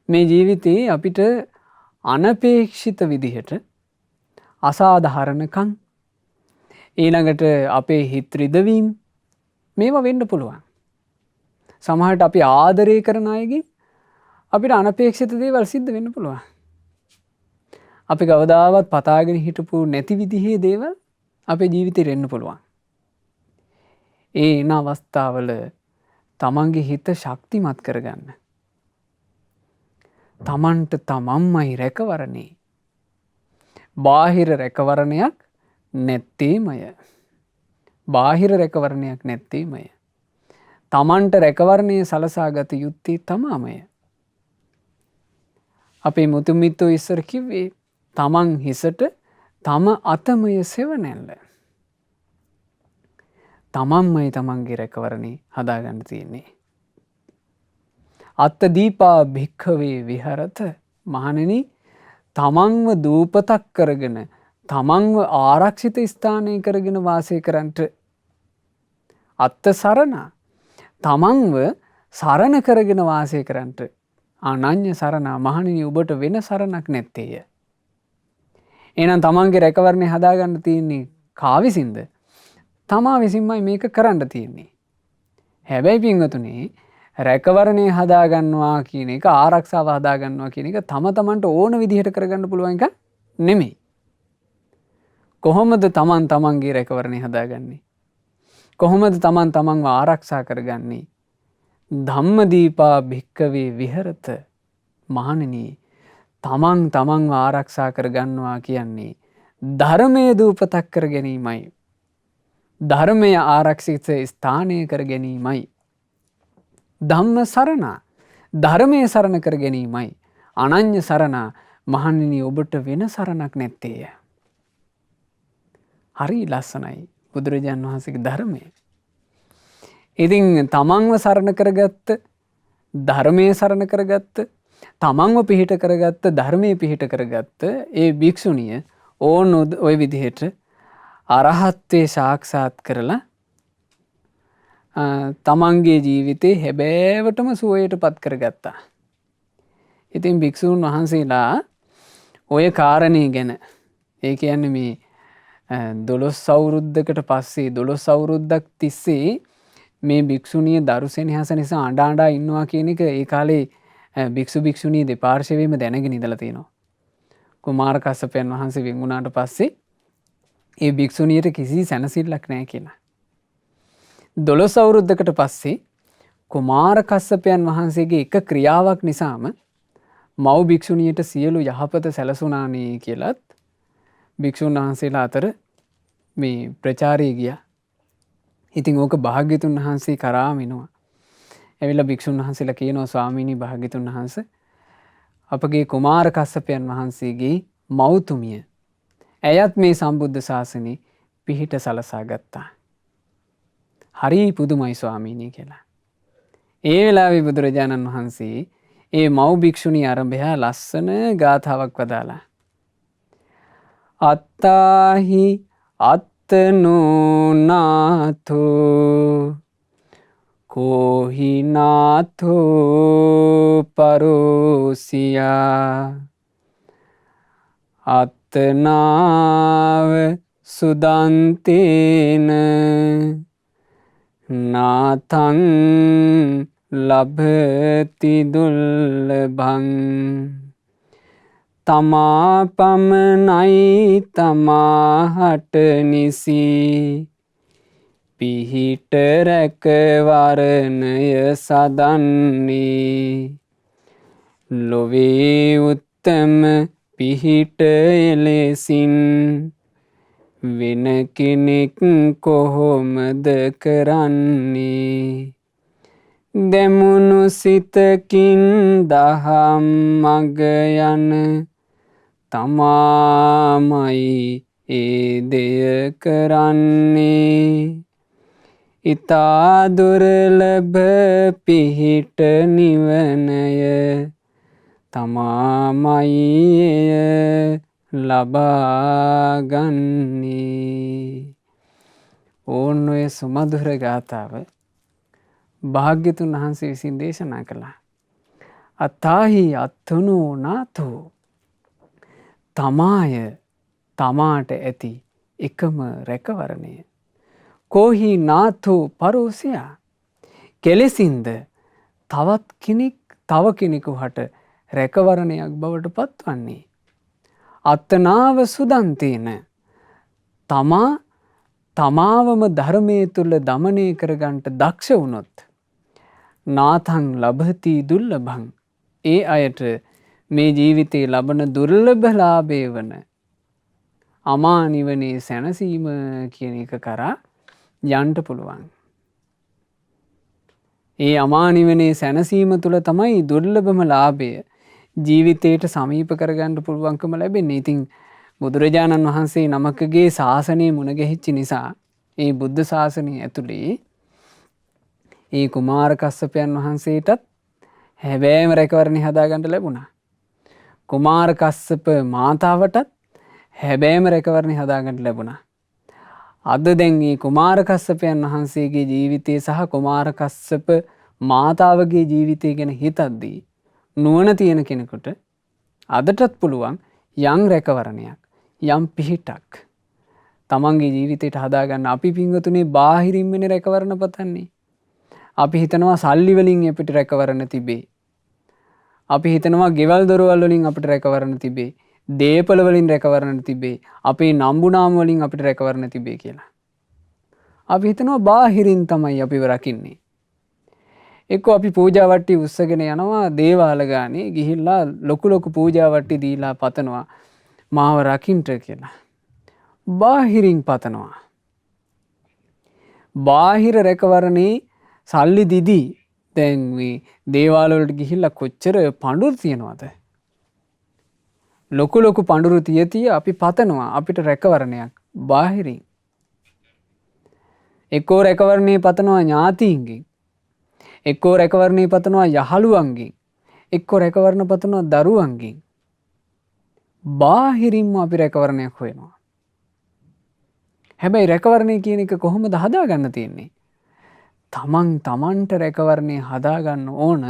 මේ ජීවිතේ අපිට අනපේක්ෂිත විදිහට අසාධාරණකම් ඊළඟට අපේ හිත රිදවීම් මේවා වෙන්න පුළුවන්. සමහරට අපි ආදරය කරන අයගේ අපිට අනපේක්ෂිත දේවල් සිද්ධ වෙන්න පුළුවන්. අපි කවදාවත් පතාගෙන හිටපු නැති විදිහේ දේවල් අපේ ජීවිතේට එන්න පුළුවන්. ඒ එන අවස්ථාවල තමන්ගේ හිත ශක්තිමත් කරගන්න. තමන්ට තමන්මයි රැකවරණේ. බාහිර රැකවරණයක් නැත්තේමය. බාහිර රැකවරණයක් නැත්තේමය. තමන්ට රැකවරණය සලසා ගත යුත්තේ තමාමය. අපේ මුතුමිත්තෝ ඉස්සර කිව්වේ තමන් හිසට තම අතමය සෙවණැල්ල. තමන්මයි තමන්ගේ රැකවරණේ හදාගන්න තියෙන්නේ. අත්ත දීපා භික්ඛවේ විහරත මහණෙනි තමන්ව දූපතක් කරගෙන තමන්ව ආරක්ෂිත ස්ථානය කරගෙන වාසය කරන්නට අත්ත සරණ තමන්ව සරණ කරගෙන වාසය කරන්නට අනන්‍ය සරණ මහණෙනි ඔබට වෙන සරණක් නැත්තේය. එහෙනම් තමන්ගේ රැකවරණය හදාගන්න තියෙන්නේ කා විසින්ද? තමා විසින්මයි මේක කරන්න තියෙන්නේ. හැබැයි පින්වතුනි රැකවරණය හදාගන්නවා කියන එක ආරක්ෂාව හදාගන්නවා කියන එක තම තමන්ට ඕන විදිහට කරගන්න පුළුවන් එක නෙමෙයි. කොහොමද තමන් තමන්ගේ රැකවරණය හදාගන්නේ? කොහොමද තමන් තමන්ව ආරක්ෂා කරගන්නේ? ධම්මදීපා භික්කවේ විහරත මහණෙනි තමන් තමන්ව ආරක්ෂා කරගන්නවා කියන්නේ ධර්මයේ දූපතක් කර ගැනීමයි. ධර්මය ආරක්ෂිත ස්ථානය කර ගැනීමයි. ධම්ම සරණ ධර්මයේ සරණ කර ගැනීමයි. අනන්‍ය සරණ මහණෙනි ඔබට වෙන සරණක් නැත්තේය. හරි ලස්සනයි බුදුරජාණන් වහන්සේගේ ධර්මය. ඉතින් තමන්ව සරණ කරගත්ත ධර්මයේ සරණ කරගත්ත තමන්ව පිහිට කරගත්ත ධර්මයේ පිහිට කරගත්ත ඒ භික්ෂුණිය ඕන ඔය විදිහට අරහත්ත්වේ සාක්ෂාත් කරලා තමන්ගේ ජීවිතේ හැබෑවටම සුවයට පත් කරගත්තා. ඉතින් භික්ෂූන් වහන්සේලා ඔය කාරණේ ගැන ඒ කියන්නේ මේ 12 අවුරුද්දකට පස්සේ 12 අවුරුද්දක් තිස්සේ මේ භික්ෂුණිය දරු සෙනෙහස නිසා අඬ අඬා ඉන්නවා කියන එක ඒ කාලේ භික්ෂු භික්ෂුණී දෙපාර්ශ්වයේම දැනගෙන ඉඳලා තියෙනවා. කුමාර කස්සපයන් වහන්සේ වෙන් වුණාට පස්සේ ඒ භික්ෂුණියට කිසි සැනසෙල්ලක් නැහැ කියලා. 12 අවුරුද්දකට පස්සේ කුමාර කස්සපයන් වහන්සේගේ එක ක්‍රියාවක් නිසාම මව් භික්ෂුණියට සියලු යහපත සැලසුණානේ කියලත් භික්ෂුන් වහන්සේලා අතර මේ ප්‍රචාරය ගියා. ඉතින් ඕක භාග්‍යතුන් වහන්සේ කරාම එනවා. ඇවිල්ලා භික්ෂුන් වහන්සේලා කියනවා ස්වාමීනි භාග්‍යතුන් වහන්සේ අපගේ කුමාර කස්සපයන් වහන්සේගේ මව්තුමිය ඇයත් මේ සම්බුද්ධ ශාසනේ පිහිට සලසා ගත්තා. හරි පුදුමයි ස්වාමීනි කියලා. ඒ වෙලාවේ බුදුරජාණන් වහන්සේ ඒ මව් භික්ෂුණී ආරම්භය ලස්සන ගාථාවක් වදාලා. අත්තාහි අත්තනෝ නාථෝ කෝහි නාථෝ පරෝසියා අත්තනාව සුදන්තේන නාතං ලබති දුල්ලභං තමා පමණයි තමාහට නිසි පිහිට රැකවරණය සදන්නේ ලොවේ උත්තම පිහිට එලෙසින් වෙන කෙනෙක් කොහොමද කරන්නේ දෙමුණු සිතකින් දහම් මග යන තමාමයි ඒ දෙය කරන්නේ ඉතා දුර්ලභ පිහිට නිවනය තමාමයි එය ලබාගන්නේ. ඕන්න ඔය සුමధుර ගාථාව භාග්‍යතුන් වහන්සේ විසින් දේශනා කළා. අත්තාහි අත්තුනෝ නාතෝ, තමාය තමාට ඇති එකම රැකවරණය. කෝහි නාතෝ පරෝසයා, කෙලෙසින්ද තවත් කෙනෙක් තව කෙනෙකු හට රැකවරණයක් බවට පත්වන්නේ. අත්තනාව සුදන්තේන, තමා තමාවම ධර්මය තුළ දමනය කරගන්ට දක්ෂ වුණොත්, නාතං ලබති දුර්ලභං, ඒ අයට මේ ජීවිතයේ ලබන දුර්ලභලාභය වන අමා නිවනේ සැනසීම කියන එක කරා යන්ට පුළුවන්. ඒ අමා නිවනේ සැනසීම තුළ තමයි දුර්ලභම ලාභය ජීවිතයට සමීප කරගන්න පුළුවන්කම ලැබෙන්නේ. ඉතින් බුදුරජාණන් වහන්සේ නමකගේ ශාසනය මුණගැහිච්ච නිසා ඒ බුද්ධ ශාසනය ඇතුළේ ඒ කුමාර කස්සපයන් වහන්සේටත් හැබෑම රැකවරණය හදාගන්න ලැබුණා. කුමාර කස්සප මාතාවටත් හැබෑම රැකවරණය හදාගන්න ලැබුණා. අද දැන් මේ කුමාර කස්සපයන් වහන්සේගේ ජීවිතය සහ කුමාර කස්සප මාතාවගේ ජීවිතය ගැන හිතද්දී නුවණ තියෙන කෙනෙකුට අදටත් පුළුවන් යම් රැකවරණයක්, යම් පිහිටක් තමන්ගේ ජීවිතයට හදාගන්න. අපි පින්වතුනේ බාහිරින්මනේ රැකවරණ පතන්නේ. අපි හිතනවා සල්ලි වලින් අපිට රැකවරණ තිබේ. අපි හිතනවා ගෙවල් දොරවල් වලින් අපිට රැකවරණ තිබේ. දේපල වලින් රැකවරණ තිබේ. අපේ නම්බුනාම වලින් අපිට රැකවරණ තිබේ කියලා. අපි හිතනවා බාහිරින් තමයි අපිව රකින්නේ. එක්කෝ අපි පූජා වට්ටි උස්සගෙන යනවා දේවාල ගානේ ගිහිල්ලා ලොකු ලොකු පූජා වට්ටි දීලා පතනවා මාව රකින්ට කියලා. බාහිරින් පතනවා. බාහිර රැකවරණේ සල්ලි දිදී දැන් මේ දේවාල වලට ගිහිල්ලා කොච්චර පඳුරු තියනවද? ලොකු ලොකු පඳුරු තිය අපි පතනවා අපිට රැකවරණයක් බාහිරින්. එක්කෝ රැකවරණේ පතනවා ඥාතීන්ගෙන්, එක්කෝ රැකවරණේ පතනවා යහළුවන්ගෙන්, එක්කෝ රැකවරණ පතනවා දරුවන්ගෙන්. බාහිරින්ම අපි රැකවරණයක් හොයනවා. හැබැයි රැකවරණය කියන එක කොහොමද හදාගන්න තියෙන්නේ? තමන්ට රැකවරණය හදාගන්න ඕන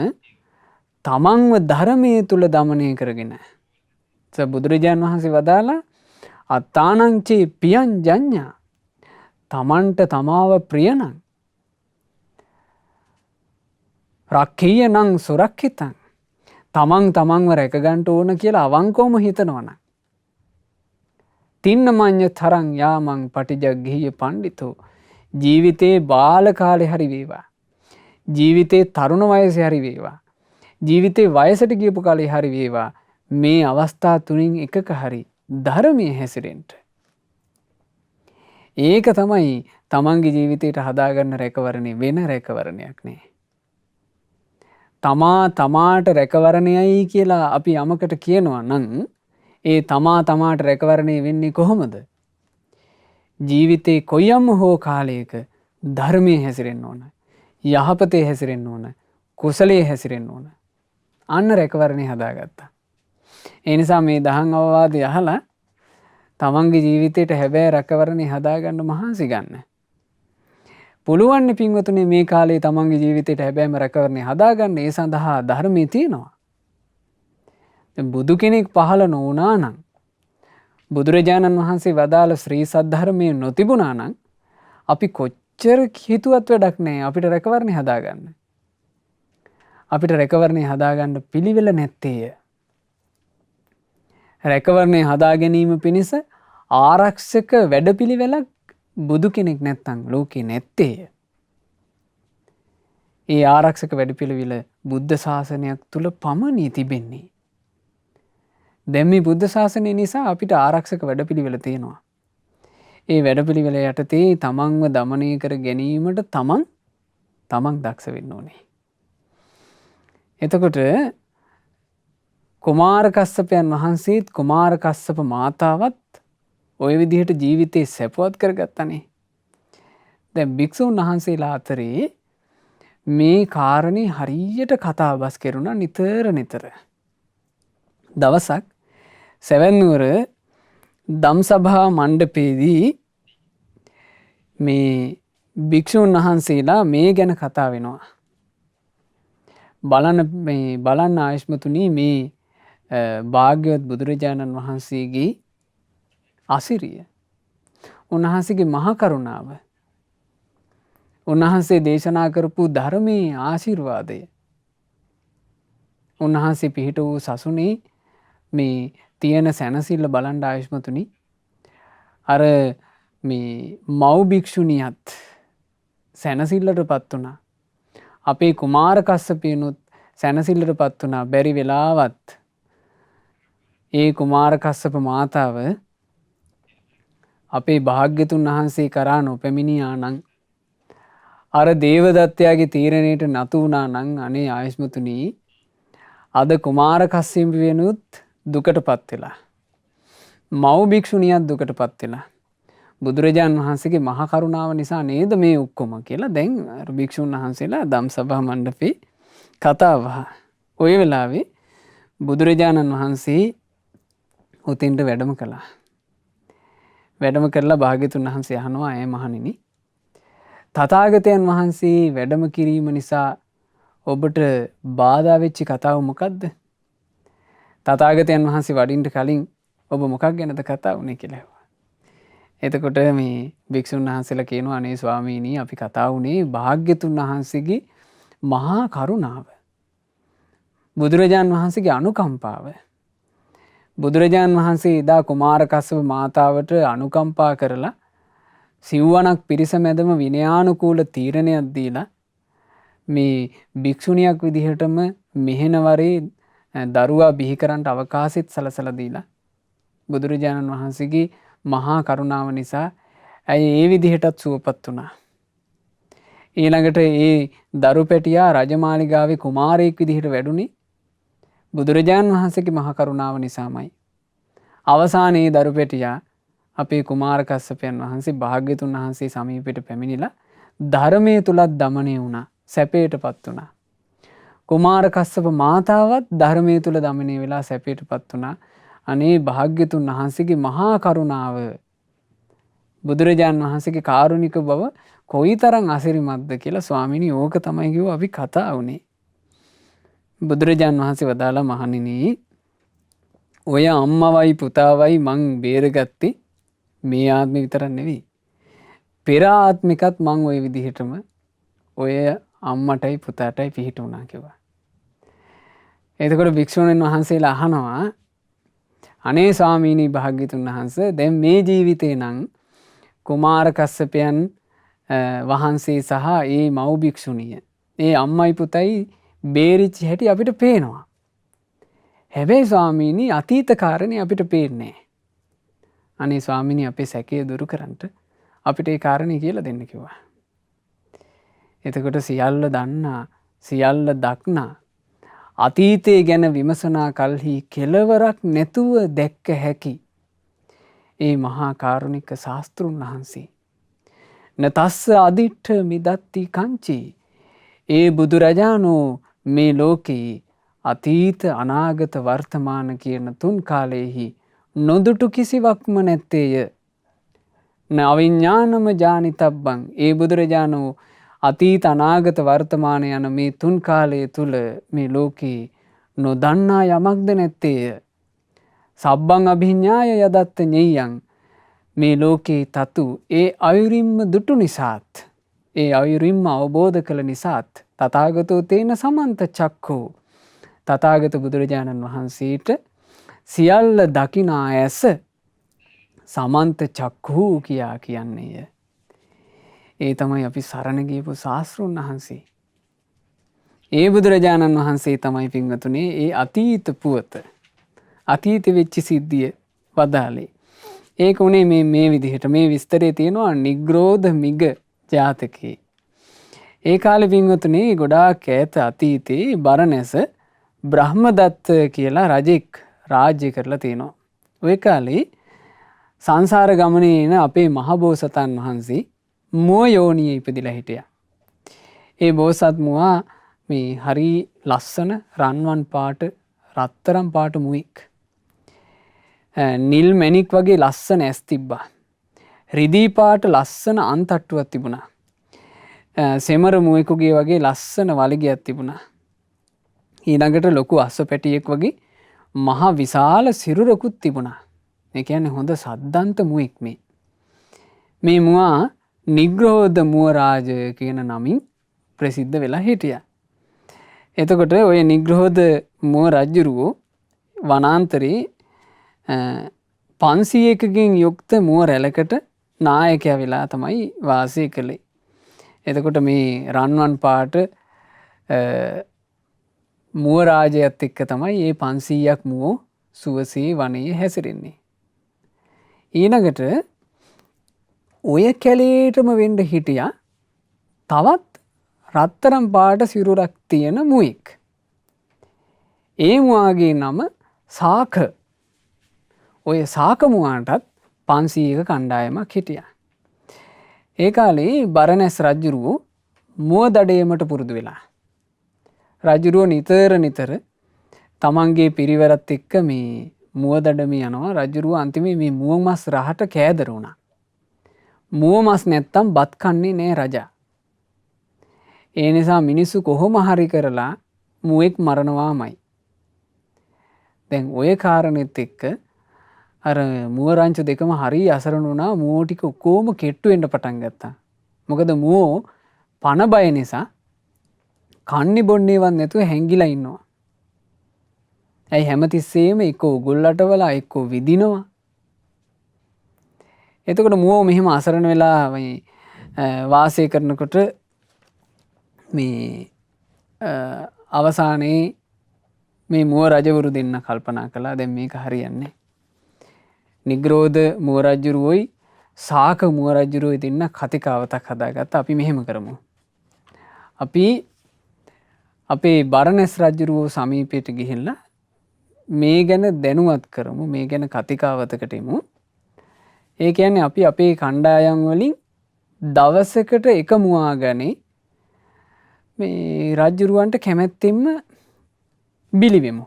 තමන්ව ධර්මයේ තුල දමනය කරගෙන. බුදුරජාණන් වහන්සේ වදාලා අත්තානංචේ පියං ජඤ්ඤා, තමන්ට තමාව ප්‍රියනම් රක්ඛීය නං සුරක්ඛිතං, තමන්ව රැකගන්න ඕන කියලා අවංකවම හිතනවනම් තින්න මඤ්ඤ තරං යාමං පටිජග්ගීය පණ්ඩිතෝ, ජීවිතේ බාල කාලේ හරි වේවා, ජීවිතේ තරුණ වයසේ හරි වේවා, ජීවිතේ වයසට ගියපු කාලේ හරි වේවා, මේ අවස්ථා තුنين එකක හරි ධර්මයේ හැසිරෙන්න. ඒක තමයි තමන්ගේ ජීවිතයට හදාගන්න රැකවරණේ, වෙන රැකවරණයක් නේ. තමාට රැකවරණයයි කියලා අපි යමකට කියනවා නම් ඒ තමාට රැකවරණේ වෙන්නේ කොහොමද? ජීවිතේ කොයියම් හෝ කාලයක ධර්මයේ හැසිරෙන්න ඕන, යහපතේ හැසිරෙන්න ඕන, කුසලයේ හැසිරෙන්න ඕන. අන්න රැකවරණේ හදාගත්තා. ඒ නිසා මේ දහම් අවවාදය අහලා තමන්ගේ ජීවිතයට හැබෑ රැකවරණේ හදාගන්න මහන්සි ගන්න. පුළුවන් පින්වතුනි මේ කාලේ තමන්ගේ ජීවිතයට හැබෑම රැකවරණේ හදාගන්න. ඒ සඳහා ධර්මයේ තියෙනවා. දැන් බුදු කෙනෙක් පහළ නොවුණා නම්, බුදුරජාණන් වහන්සේ වදාළ ශ්‍රී සද්ධර්මයේ නොතිබුණා නම් අපි කොච්චර හිතුවත් වැඩක් නැහැ අපිට රැකවරණේ හදාගන්න. අපිට රැකවරණේ හදාගන්න පිළිවෙල නැත්තේය. රැකවරණේ හදා ගැනීම පිණිස ආරක්ෂක වැඩපිළිවෙලක් බුදු කෙනෙක් නැත්තම් ලෝකේ නැත්තේය. ඒ ආරක්ෂක වැඩපිළිවෙල බුද්ධ ශාසනයක් තුල පමණයි තිබෙන්නේ. දැන් මේ බුද්ධ ශාසනය නිසා අපිට ආරක්ෂක වැඩපිළිවෙල තියෙනවා. ඒ වැඩපිළිවෙල යටතේ තමන්ව দমনය කර ගැනීමට තමන් දක්ෂ වෙන්න ඕනේ. එතකොට කුමාර කස්සපයන් වහන්සේත් කුමාර කස්සප මාතාවත් ওই විදිහට ජීවිතේ සැපවත් කරගත්තනේ. දැන් භික්ෂුන් වහන්සේලා අතරේ මේ කාරණේ හරියට කතා බස් කරුණා නිතර. දවසක් සැවැන්නුවර දම්සභා මණ්ඩපයේදී මේ භික්ෂූන් වහන්සේලා මේ ගැන කතා වෙනවා. බලන්න ආයුෂ්මතුනි මේ භාග්‍යවත් බුදුරජාණන් වහන්සේගේ අසිරිය, උන්වහන්සේගේ මහා කරුණාව, උන්වහන්සේ දේශනා කරපු ධර්මයේ ආශිර්වාදය, උන්වහන්සේ පිහිට වූ සසුනේ මේ තියෙන සැනසිල්ල බලන්න ආයුෂ්මතුනි. අර මේ මව් භික්ෂුණියත් සැනසිල්ලට පත් වුණා. අපේ කුමාර කස්සපයනුත් සැනසිල්ලට පත් වුණා. බැරි වෙලාවත් ඒ කුමාර කස්සප මාතාව අපේ භාග්‍යතුන් වහන්සේ කරා නොපැමිණියා නම්, අර දේවදත්තයාගේ තීරණයට නතු වුණා නම්, අනේ ආයුෂ්මතුනි අද කුමාර කස්සප වෙනුත් දුකට පත් වෙලා, මව් භික්ෂුණියත් දුකට පත් වෙලා, බුදුරජාණන් වහන්සේගේ මහා කරුණාව නිසා නේද මේ ඔක්කොම කියලා දැන් භික්ෂුන් වහන්සේලා ධම්සභා මණ්ඩපේ කතාව. ඔය වෙලාවේ බුදුරජාණන් වහන්සේ උතින්ට වැඩම කළා. වැඩම කරලා භාග්‍යතුන් වහන්සේ අහනවා, "ඇය මහණෙනි, තථාගතයන් වහන්සේ වැඩම කිරීම නිසා ඔබට බාධා වෙච්ච කතාව මොකද්ද? තථාගතයන් වහන්සේ වඩින්න කලින් ඔබ මොකක් ගැනද කතා වුණේ?" කියලා ඇහුවා. එතකොට මේ භික්ෂුන් වහන්සේලා කියනවා, "අනේ ස්වාමීනි, අපි කතා වුණේ භාග්‍යතුන් වහන්සේගේ මහා කරුණාව, බුදුරජාණන් වහන්සේගේ අනුකම්පාව. බුදුරජාණන් වහන්සේ එදා කුමාර කස්සප මාතාවට අනුකම්පා කරලා සිව්වණක් පිරිස මැදම විනයානුකූල තීරණයක් දීලා මේ භික්ෂුණියක් විදිහටම මෙහෙණවරේ දරුවා බිහි කරන්න අවකාශෙත් සලසලා දීලා බුදුරජාණන් වහන්සේගේ මහා කරුණාව නිසා ඇය ඒ විදිහටත් සුවපත් වුණා. ඊළඟට ඒ දරු පැටියා රජමාලිගාවේ කුමාරයෙක් විදිහට වැඩුණේ බුදුරජාණන් වහන්සේගේ මහා කරුණාව නිසාමයි. අවසානයේ දරු පැටියා අපේ කුමාර කස්සපයන් වහන්සේ භාග්‍යතුන් වහන්සේ සමීපයට පැමිණිලා ධර්මයේ තුලත් දමණය වුණා, සැපයටපත් වුණා. කුමාර කස්සප මාතාවත් ධර්මයේ තුල දමණය වෙලා සැපයටපත් වුණා. අනේ භාග්‍යතුන් වහන්සේගේ මහා කරුණාව, බුදුරජාණන් වහන්සේගේ කාරුණික බව කොයිතරම් අසිරිමත්ද කියලා ස්වාමීනි ඕක තමයි කිව්ව අපි කතා වුණේ. බුදුරජාණන් වහන්සේ වදාලා, "මහණෙනි, ඔය අම්මවයි පුතාවයි මං බේරගත්තේ මේ ආත්මෙ විතරක් නෙවෙයි. පෙර ආත්මිකත් මං ওই විදිහටම ඔය අම්මටයි පුතාටයි පිහිට වුණා" කිව්වා. එතකොට භික්ෂුණීන් වහන්සේලා අහනවා, "අනේ ස්වාමීනි භාග්‍යතුන් වහන්සේ, දැන් මේ ජීවිතේ නම් කුමාර කස්සපයන් වහන්සේ සහ ඒ මව් භික්ෂුණිය, ඒ අම්මයි පුතයි බේරිච්ච හැටි අපිට පේනවා. හැබැයි ස්වාමීනි අතීත කාරණේ අපිට පේන්නේ නැහැ. අනේ ස්වාමීනි අපේ සැකය දුරු කරන්නට අපිට ඒ කාරණේ කියලා දෙන්න" කිව්වා. එතකොට සියල්ල දන්නා, සියල්ල දක්නා, අතීතයේ ගැන විමසනා කල්හි කෙලවරක් නැතුව දැක්ක හැකි ඒ මහා කාරුණික ශාස්තෘන් වහන්සේ, නතස්ස අදිට්ඨ මිදත්ති කංචි, ඒ බුදුරජාණෝ මේ ලෝකේ අතීත අනාගත වර්තමාන කියන තුන් කාලයෙහි නොදුටු කිසිවක්ම නැත්තේය. නවිඥානම ජානිතබ්බං, ඒ බුදුරජාණෝ අතීත අනාගත වර්තමාන යන මේ තුන් කාලය තුල මේ ලෝකේ නොදන්නා යමක්ද නැත්තේය. සබ්බං අභිඥාය යදත්ත ඤෙය්‍යං, මේ ලෝකේ තතු ඒ අයුරින්ම දුටු නිසාත්, ඒ අයුරින්ම අවබෝධ කළ නිසාත් තථාගතෝ තේන සමන්ත චක්ඛෝ, තථාගත බුදුරජාණන් වහන්සේට සියල්ල දකිනා ඇස සමන්ත චක්ඛූ කියා කියන්නේය. ඒ තමයි අපි සරණ ගියපු ශාස්ත්‍රඥ වහන්සේ. ඒ බුදුරජාණන් වහන්සේ තමයි පින්වතුනේ ඒ අතීත පුවත, අතීත වෙච්ච සිද්ධිය වදාලේ. ඒක උනේ මේ විදිහට. මේ විස්තරේ තියෙනවා නිග්‍රෝධ මිග ජාතකේ. ඒ කාලේ පින්වතුනේ ගොඩාක් ඈත අතීතේ බරණැස බ්‍රහ්මදත්ත කියලා රජෙක් රාජ්‍ය කරලා තියෙනවා. ওই කාලේ සංසාර ගමනේ එන අපේ මහබෝසතන් වහන්සේ මුව යෝනියේ ඉපදිලා හිටියා. ඒ බෝසත් මුවා මේ හරි ලස්සන රන්වන් පාට රත්තරම් පාට මුවෙක්. නිල් මැණික් වගේ ලස්සන ඇස් තිබ්බා. රිදී පාට ලස්සන අන්තට්ටුවක් තිබුණා. සෙමර මුවෙකුගේ වගේ ලස්සන වලිගයක් තිබුණා. ඊළඟට ලොකු අස්ස පැටියෙක් වගේ මහා විශාල සිරුරකුත් තිබුණා. ඒ කියන්නේ හොඳ සද්දන්ත මුවෙක් මේ. මේ මුවා නිග්‍රෝධ මුවරාජ කියන නමින් ප්‍රසිද්ධ වෙලා හිටියා. එතකොට ඔය නිග්‍රෝධ මුව රජුරෝ වනාන්තරේ 500කින් යුක්ත මුව රැලකට නායකයා වෙලා තමයි වාසය කළේ. එතකොට මේ රන්වන් පාට මුව රාජයත් එක්ක තමයි මේ 500ක් මුවෝ සුවසේ වනයේ හැසිරෙන්නේ. ඊළඟට ඔය කැලේටම වෙන්න හිටියා තවත් රත්තරම් පාට සිරුරක් තියෙන මුවෙක්. ඒ මුවාගේ නම සාක. ඔය සාක මුවාටත් 500ක කණ්ඩායමක් හිටියා. ඒ කාලේ බරණැස් රජුරුවෝ මුව දඩයමට පුරුදු වෙලා. රජුරුවෝ නිතර තමන්ගේ පිරිවරත් එක්ක මේ මුව දඩම යනවා. රජුරුවෝ අන්තිමේ මේ මුව මස් රහට කෑදර වුණා. මුව මස් නැත්තම් බත් කන්නේ නෑ රජා. ඒ නිසා මිනිස්සු කොහොම හරි කරලා මුවෙක් මරනවාමයි. දැන් ඔය කාරණෙත් එක්ක අර මුව රංචු දෙකම හරි අසරණ වුණා. මුවෝ ටික ඔක්කොම කෙට්ටු වෙන්න පටන් ගත්තා. මොකද මුවෝ පණ බය නිසා කන්නේ බොන්නේවත් නැතුව හැංගිලා ඉන්නවා. ඇයි හැමතිස්සෙම එක්කෝ උගුල්ලට වලා එක්කෝ විදිනවා. එතකොට මුවෝ මෙහෙම අසරණ වෙලා වාසය කරනකොට මේ අවසානයේ මේ මුව රජවරු දෙන්න කල්පනා කළා දැන් මේක හරියන්නේ. නිග්‍රෝධ මුව රජුරුවෝයි සාක මුව රජුරුවෝයි දෙන්න කතිකාවතක් හදාගත්තා. අපි මෙහෙම කරමු. අපි අපේ බරණැස් රජුරුවෝ සමීපයට ගිහිල්ලා මේ ගැන දැනුවත් කරමු. මේ ගැන කතිකාවතකට එමු. ඒ කියන්නේ අපි අපේ කණ්ඩායම් වලින් දවසකට එක මුවා ගනේ මේ රජුරුවන්ට කැමැත්තෙන්ම බිලි වෙමු.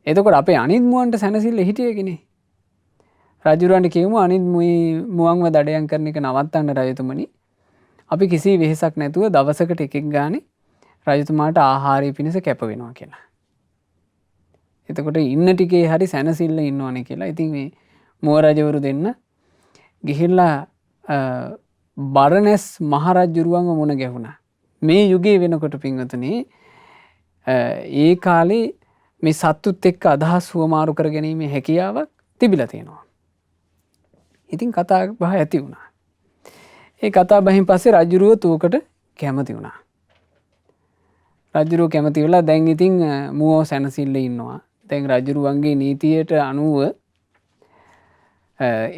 එතකොට අපේ අනිත් මුවන්ට සැනසෙල්ල හිටියේකනේ. රජුරුවන්ට කියමු අනිත් මුවන්ව දඩයම් කරන එක නවත්තන්න රජතුමනි. අපි කිසි වෙහෙසක් නැතුව දවසකට එකෙක් ගානේ රජතුමාට ආහාරය පිණිස කැප වෙනවා කියලා. එතකොට ඉන්න ටිකේ හරි සැනසෙල්ල ඉන්නවනේ කියලා. ඉතින් මේ මුව රජවරු දෙන්න ගිහිල්ලා බරණැස් මහරජුරුවන්ව මුණ ගැහුණා. මේ යුගයේ වෙනකොට පින්වතුනි ඒ කාලේ මේ සත්තුත් එක්ක අදහස් හුවමාරු කර ගැනීමේ හැකියාවක් තිබිලා තියෙනවා. ඉතින් කතා බහ ඇති වුණා. ඒ කතා බහින් පස්සේ රජුරුව තුවකට කැමති වුණා. රජුරුව කැමති වෙලා දැන් ඉතින් මුවෝ සැනසෙල්ල ඉන්නවා. දැන් රජුරුවන්ගේ නීතියට අනුව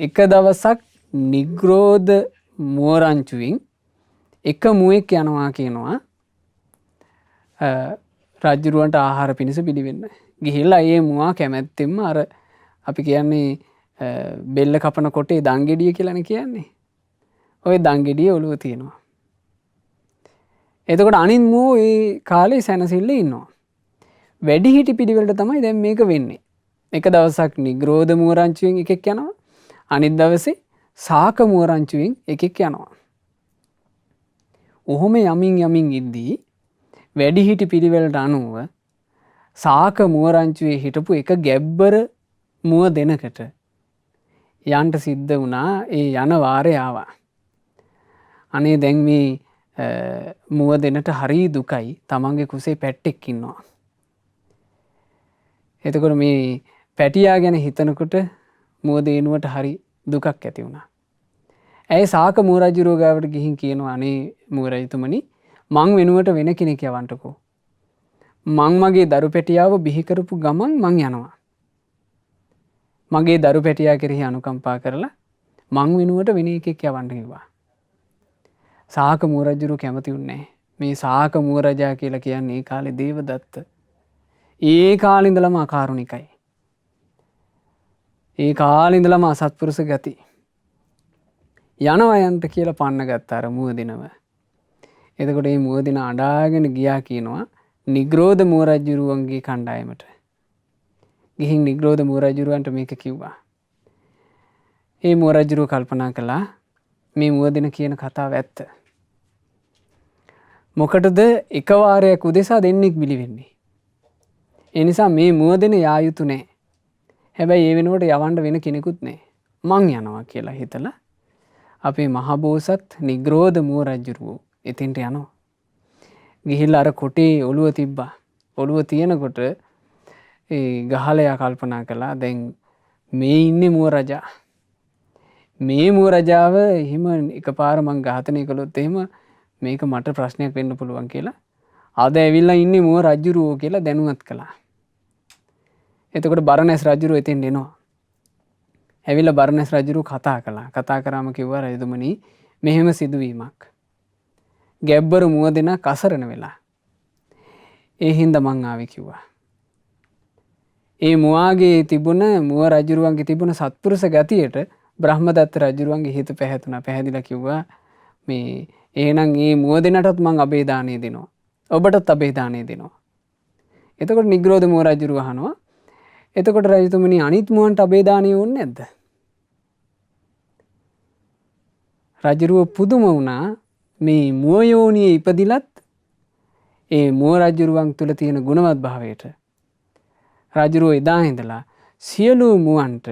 එක දවසක් නිග්‍රෝධ මුව රංචුවෙන් එක මුවෙක් යනවා කියනවා රජුරුවන්ට ආහාර පිණිස පිළිවෙන්න. ගිහිල්ලා ඒ මුවා කැමැත්තෙන්ම අර අපි කියන්නේ බෙල්ල කපන කොටේ දංගෙඩිය කියලානේ කියන්නේ. ওই දංගෙඩිය ඔළුව තියෙනවා. එතකොට අනිත් මුවෝ ඒ කාලේ සැනසෙල්ල ඉන්නවා. වැඩිහිටි පිළිවෙලට තමයි දැන් මේක වෙන්නේ. එක දවසක් නිග්‍රෝධ මුව රංචුවෙන් එකෙක් යනවා. අනිත් දවසේ සාක මුව රංචුවෙන් එකෙක් යනවා. ඔහොම යමින් ඉද්දී වැඩිහිටි පිළිවෙලට අනුව සාක මුව රංචුවේ හිටපු එක ගැබ්බර මුව දෙනකට යන්න සිද්ධ වුණා. ඒ යන වාරේ ආවා. අනේ දැන් මේ මුව දෙනට හරි දුකයි. තමන්ගේ කුසේ පැට්ටෙක් ඉන්නවා. එතකොට මේ පැටියා ගැන හිතනකොට මුව දේනුවට හරි දුකක් ඇති වුණා. ඇයි සාක මුව රජුරුව ගාවට ගිහින් කියනවා අනේ මුව රජතුමනි මං වෙනුවට වෙන කෙනෙක් යවන්නකෝ. මං මගේ දරු පැටියාව බිහි කරපු ගමන් මං යනවා. මගේ දරු පැටියා කෙරෙහි අනුකම්පා කරලා මං වෙනුවට වෙන එකෙක් යවන්න කිව්වා. සාක මුව රජුරුව කැමති වුණේ නැහැ. මේ සාක මුව රජා කියලා කියන්නේ ඒ කාලේ දේවදත්ත. ඒ කාලේ ඉඳලම අකාරුණිකයි. ඒ කාලේ ඉඳලම අසත්පුරුෂ ගති. යනවා යන්ට කියලා පන්න ගත්තා අර මුව දිනව. එතකොට මේ මුව දින අඬාගෙන ගියා කියනවා නිග්‍රෝධ මුව රජුරුවන්ගේ කණ්ඩායමට ගිහින් නිග්‍රෝධ මුව රජුරුවන්ට මේක කිව්වා. ඒ මුව රජුරුව කල්පනා කළා මේ මුව දෙන කියන කතාව ඇත්ත. මොකටද එක වාරයක් උදෙසා දෙන්නෙක් බිලි වෙන්නේ? ඒ නිසා මේ මුව දෙන යා යුතු නැහැ. හැබැයි ඒ වෙනුවට යවන්න වෙන කෙනෙකුත් නැහැ. මං යනවා කියලා හිතලා අපේ මහබෝසත් නිග්‍රෝධ මුව රජුරුව එතෙන්ට යනවා. ගිහිල්ලා අර කොටේ ඔළුව තිබ්බා. ඔළුව තියෙනකොට ඒ ගහලයා කල්පනා කළා දැන් මේ ඉන්නේ මුව රජා. මේ මුව රජාව එහෙම එකපාර මං ඝාතනය කළොත් එහෙම මේක මට ප්‍රශ්නයක් වෙන්න පුළුවන් කියලා. අද ඇවිල්ලා ඉන්නේ මුව රජුරුවෝ කියලා දැනුවත් කළා. එතකොට බරණැස් රජුරුවෝ එතෙන් එනවා. ඇවිල්ලා බරණැස් රජුරුවෝ කතා කළා. කතා කරාම කිව්වා රජතුමනි මෙහෙම සිදුවීමක්. ගැබ්බරු මුව දෙනා කසරණ වෙලා. ඒ හින්දා මං ආවේ කිව්වා. ඒ මුවාගේ තිබුණ මුව රජුරුවන්ගේ තිබුණ සත්පුරුෂ ගතියට බ්‍රහ්මදත්ත රජුරුවන්ගේ හිත පැහැතුණා. පැහැදිලා කිව්වා මේ එහෙනම් මේ මුව දෙනටත් මං අබේදානය දෙනවා. ඔබටත් අබේදානය දෙනවා. එතකොට නිග්‍රෝධ මුව රජුරුව අහනවා එතකොට රජතුමනි අනිත් මුවන්ට අබේදානය ඕනේ නැද්ද? රජුරුව පුදුම වුණා මේ මුව යෝනියේ ඉපදිලත් ඒ මුව රජුරුවන් තුල තියෙන ගුණවත් භාවයට රජුරුව එදා ඉඳලා සියලු මුවන්ට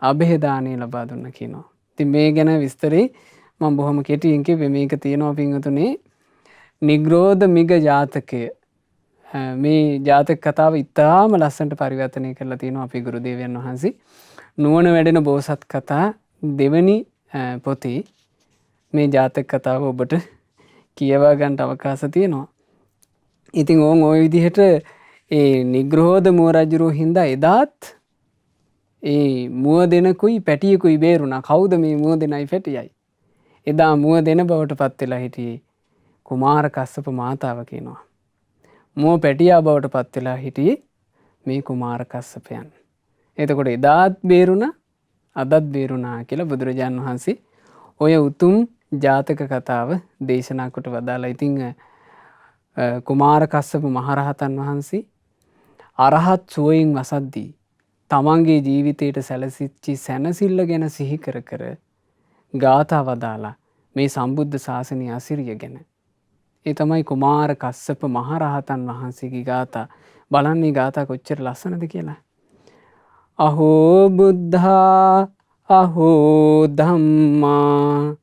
අබේදානය ලබා දුන්නා කියනවා. ඉතින් මේ ගැන විස්තරේ මම බොහොම කෙටියෙන් කිව්වේ. මේක තියෙනවා පින්වතුනි නිග්‍රෝධ මිග ජාතකය. මේ ජාතක කතාව ඉතාම ලස්සනට පරිවර්තනය කරලා තියෙනවා අපේ ගුරු දේවයන් වහන්සේ. නුවණ වැඩෙන බෝසත් කතා දෙවනි පොතේ මේ ජාතක කතාව ඔබට කියවා ගන්න අවකාශ තියෙනවා. ඉතින් ඕන් ওই විදිහට ඒ නිග්‍රෝධ මුව රජුරෝ හින්දා එදාත් ඒ මුව දෙනකුයි පැටියකුයි බේරුණා. කවුද මේ මුව දෙනයි පැටියයි? එදා මුව දෙන බවට පත් වෙලා හිටියේ කුමාර කස්සප මාතාව කියනවා. මුව පැටියා බවට පත් වෙලා හිටියේ මේ කුමාර කස්සපයන්. එතකොට එදාත් බේරුණා අදත් බේරුණා කියලා බුදුරජාන් වහන්සේ ඔය උතුම් ජාතක කතාව දේශනා කොට වදාලා. ඉතින් කුමාර කස්සප මහරහතන් වහන්සේ අරහත් සුවයෙන් වසද්දී තමන්ගේ ජීවිතයට සැලසිච්චි සැනසිල්ල ගැන සිහි කර කර ගාථා වදාලා මේ සම්බුද්ධ ශාසනය අසිරිය ගැන. ඒ තමයි කුමාර කස්සප මහරහතන් වහන්සේගේ ගාථා. බලන්න මේ ගාථා කොච්චර ලස්සනද කියලා. අහෝ බුද්ධා අහෝ ධම්මා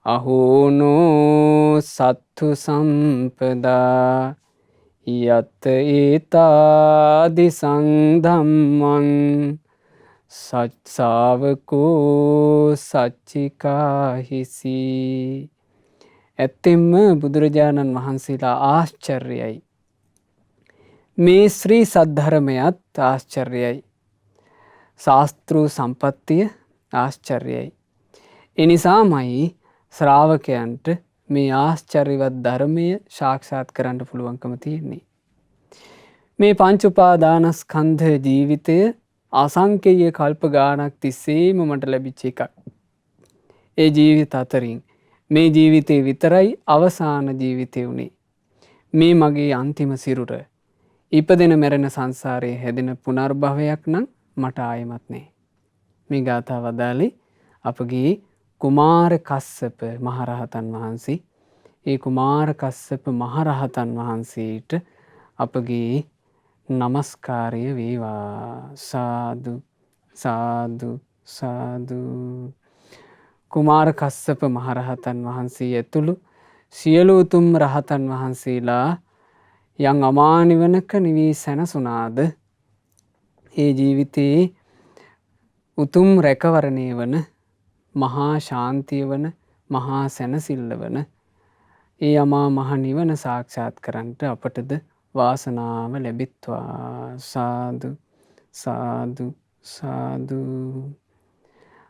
අහෝ නෝ සත්තු සම්පදා යත් ඒතාදි සංධම්මං සච්චාවකෝ සච්චිකාහිසි. ඇත්තෙන්ම බුදුරජාණන් වහන්සේලා ආශ්චර්යයි. මේ ශ්‍රී සද්ධර්මයත් ආශ්චර්යයි. ශාස්ත්‍ර සම්පත්තිය ආශ්චර්යයි. එනිසාමයි ශ්‍රාවකයන්ට මේ ආශ්චර්යවත් ධර්මය සාක්ෂාත් කරන්න පුළුවන්කම තියෙන්නේ. මේ පංච උපාදානස්කන්ධ ජීවිතය අසංකේය කල්ප ගානක් තිස්සේම මට ලැබිච්ච එකක්. ඒ ජීවිත අතරින් මේ ජීවිතේ විතරයි අවසාන ජීවිතේ උනේ. මේ මගේ අන්තිම සිරුර. ඉපදෙන මැරෙන සංසාරයේ හැදෙන පුනර්භවයක් නම් මට ආයෙමත් නැහැ. මේ ගාථාව වදාළේ අපගේ කුමාර කස්සප මහරහතන් වහන්සේ. ඒ කුමාර කස්සප මහරහතන් වහන්සේට අපගේ නමස්කාරය වේවා. සාදු සාදු සාදු. කුමාර කස්සප මහරහතන් වහන්සේ ඇතුළු සියලු උතුම් රහතන් වහන්සේලා යම් අමා නිවනක නිවී සැනසුණාද ඒ ජීවිතයේ උතුම් රැකවරණය වන මහා ශාන්තිය වන මහා සැනසිල්ල වන ඒ අමා මහ නිවන සාක්ෂාත් කරන්නට අපටද වාසනාව ලැබිත්වා. සාදු සාදු සාදු.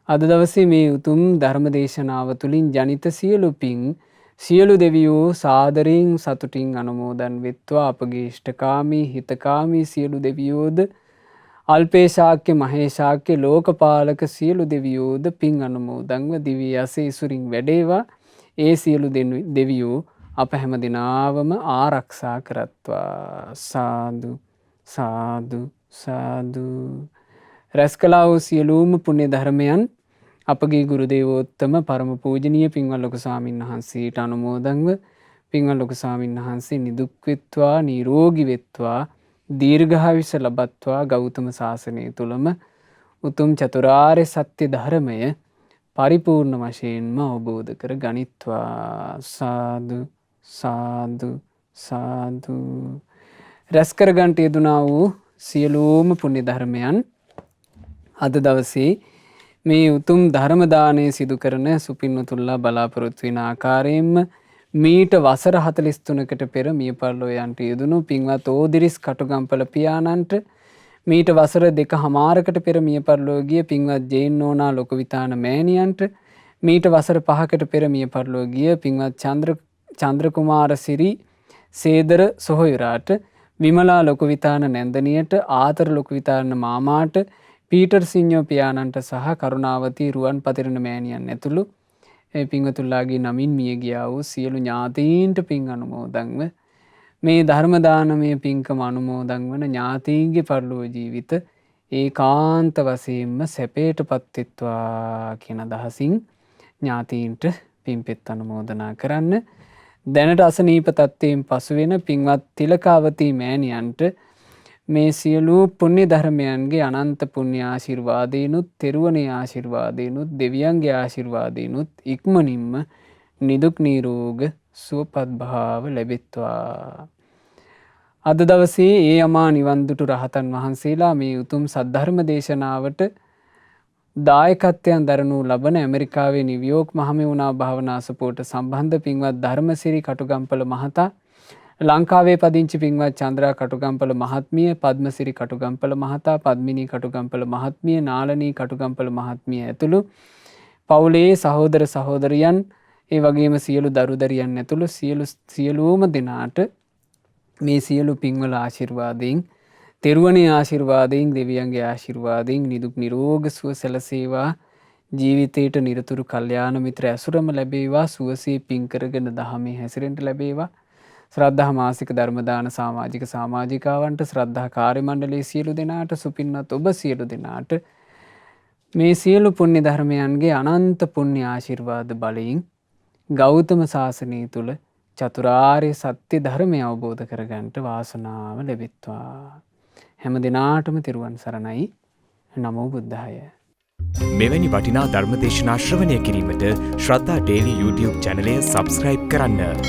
අද දවසේ මේ උතුම් ධර්ම දේශනාව තුළින් ජනිත සියලු පින් සියලු දෙවියෝ සාදරයෙන් සතුටින් අනුමෝදන් වෙත්වා. අපගේ ඉෂ්ඨකාමී හිතකාමී සියලු දෙවියෝද අල්පේශාක්‍ය මහේශාක්‍ය ලෝකපාලක සියලු දෙවියෝද පින් අනුමෝදන්ව දිව්‍ය යසීසුරින් වැඩේවා. ඒ සියලු දෙවියෝ අප හැම දිනාවම ආරක්ෂා කරත්වා. සාදු සාදු සාදු. රැස් කළා වූ සියලුම පුණ්‍ය ධර්මයන් අපගේ ගුරු දේවෝත්තම පරම පූජනීය පින්වත් ලොකු ස්වාමීන් වහන්සේට අනුමෝදන්ව පින්වත් ලොකු ස්වාමීන් වහන්සේ නිදුක් වෙත්වා නිරෝගී වෙත්වා දීර්ඝායුෂ ලබත්වා ගෞතම සාසනය තුලම උතුම් චතුරාර්ය සත්‍ය ධර්මය පරිපූර්ණ වශයෙන්ම අවබෝධ කර ගනිත්වා. සාදු සාදු සාදු. රැස් කර ගන්නට යෙදුනා වූ සියලුම පුණ්‍ය ධර්මයන් අද දවසේ මේ උතුම් ධර්ම දානය සිදු කරන සුපින්වතුන්ලා බලාපොරොත්තු වෙන ආකාරයෙන්ම මීට වසර 43කට පෙර මිය පරලෝ යන්ට යෙදුණු පින්වත් ඕදිරිස් කටුගම්පල පියාණන්ට මීට වසර 2කමාරකට පෙර මිය පරලෝ ගිය පින්වත් ජේන් නෝනා ලොකුවිතාන මෑණියන්ට මීට වසර 5කට පෙර මිය පරලෝ ගිය පින්වත් චන්ද්‍රකුමාර සිරි සේදර සොහොයුරාට විමලා ලොකුවිතාන නැන්දනියට ආතර ලොකුවිතාන මාමාට පීටර් සිංහෝ පියාණන්ට සහ කරුණාවතී රුවන් පතිරණ මෑණියන් ඇතුළු පින්වතුන්ලාගේ නමින් මිය ගියා වූ සියලු ඥාතීන්ට පින් අනුමෝදන්ව මේ ධර්ම දානමය පින්කම අනුමෝදන් වන ඥාතීන්ගේ පරලෝක ජීවිත ඒකාන්ත වශයෙන්ම සැපයටපත් වෙත්වා කියන අදහසින් ඥාතීන්ට පින්පෙත් අනුමෝදනා කරන්න. දැනට අසනීප තත්ත්වයෙන් පසු වෙන පින්වත් තිලකාවතී මෑණියන්ට මේ සියලු පුණ්‍ය ධර්මයන්ගේ අනන්ත පුණ්‍ය ආශිර්වාදේනුත් තෙරුවනේ ආශිර්වාදේනුත් දෙවියන්ගේ ආශිර්වාදේනුත් ඉක්මනින්ම නිදුක් නිරෝග සුවපත් භාව ලැබෙත්වා. අද දවසේ ඒ අමා නිවන් දුටු රහතන් වහන්සේලා මේ උතුම් සද්ධර්ම දේශනාවට දායකත්වයන් දරනු ලබන ඇමරිකාවේ නිව්යෝක් මහමෙවුනා භාවනා සපෝට සම්බන්ධ පින්වත් ධර්මසිරි කටුගම්පල මහතා, ලංකාවේ පදිංචි පින්වත් චන්ද්‍රා කටුගම්පල මහත්මිය, පද්මසිරි කටුගම්පල මහතා, පද්මිනී කටුගම්පල මහත්මිය, නාලනී කටුගම්පල මහත්මිය ඇතුළු පවුලේ සහෝදර සහෝදරියන් ඒ වගේම සියලු දරුදරියන් ඇතුළු සියලුම දෙනාට මේ සියලු පින්වල ආශිර්වාදයෙන් තෙරුවනේ ආශිර්වාදයෙන් දෙවියන්ගේ ආශිර්වාදයෙන් නිදුක් නිරෝග සුව සැලසේවා. ජීවිතයට නිරතුරු කල්යාණ මිත්‍ර ඇසුරම ලැබේවා. සුවසේ පින් කරගෙන දහමේ හැසිරෙන්න ලැබේවා. ශ්‍රද්ධා මාසික ධර්ම දාන සමාජික සමාජිකාවන්ට, ශ්‍රද්ධා කාර්ය මණ්ඩලයේ සියලු දෙනාට, සුපින්වත් ඔබ සියලු දෙනාට මේ සියලු පුණ්‍ය ධර්මයන්ගේ අනන්ත පුණ්‍ය ආශිර්වාද බලයෙන් ගෞතම සාසනය තුල චතුරාර්ය සත්‍ය ධර්මය අවබෝධ කරගන්නට වාසනාව ලැබෙත්වා. හැම දිනාටම තෙරුවන් සරණයි. නමෝ බුද්ධාය. මෙවැනි වටිනා ධර්ම දේශනා ශ්‍රවණය කිරීමට ශ්‍රද්ධා ඩේලි YouTube චැනලය සබ්ස්ක්‍රයිබ් කරන්න.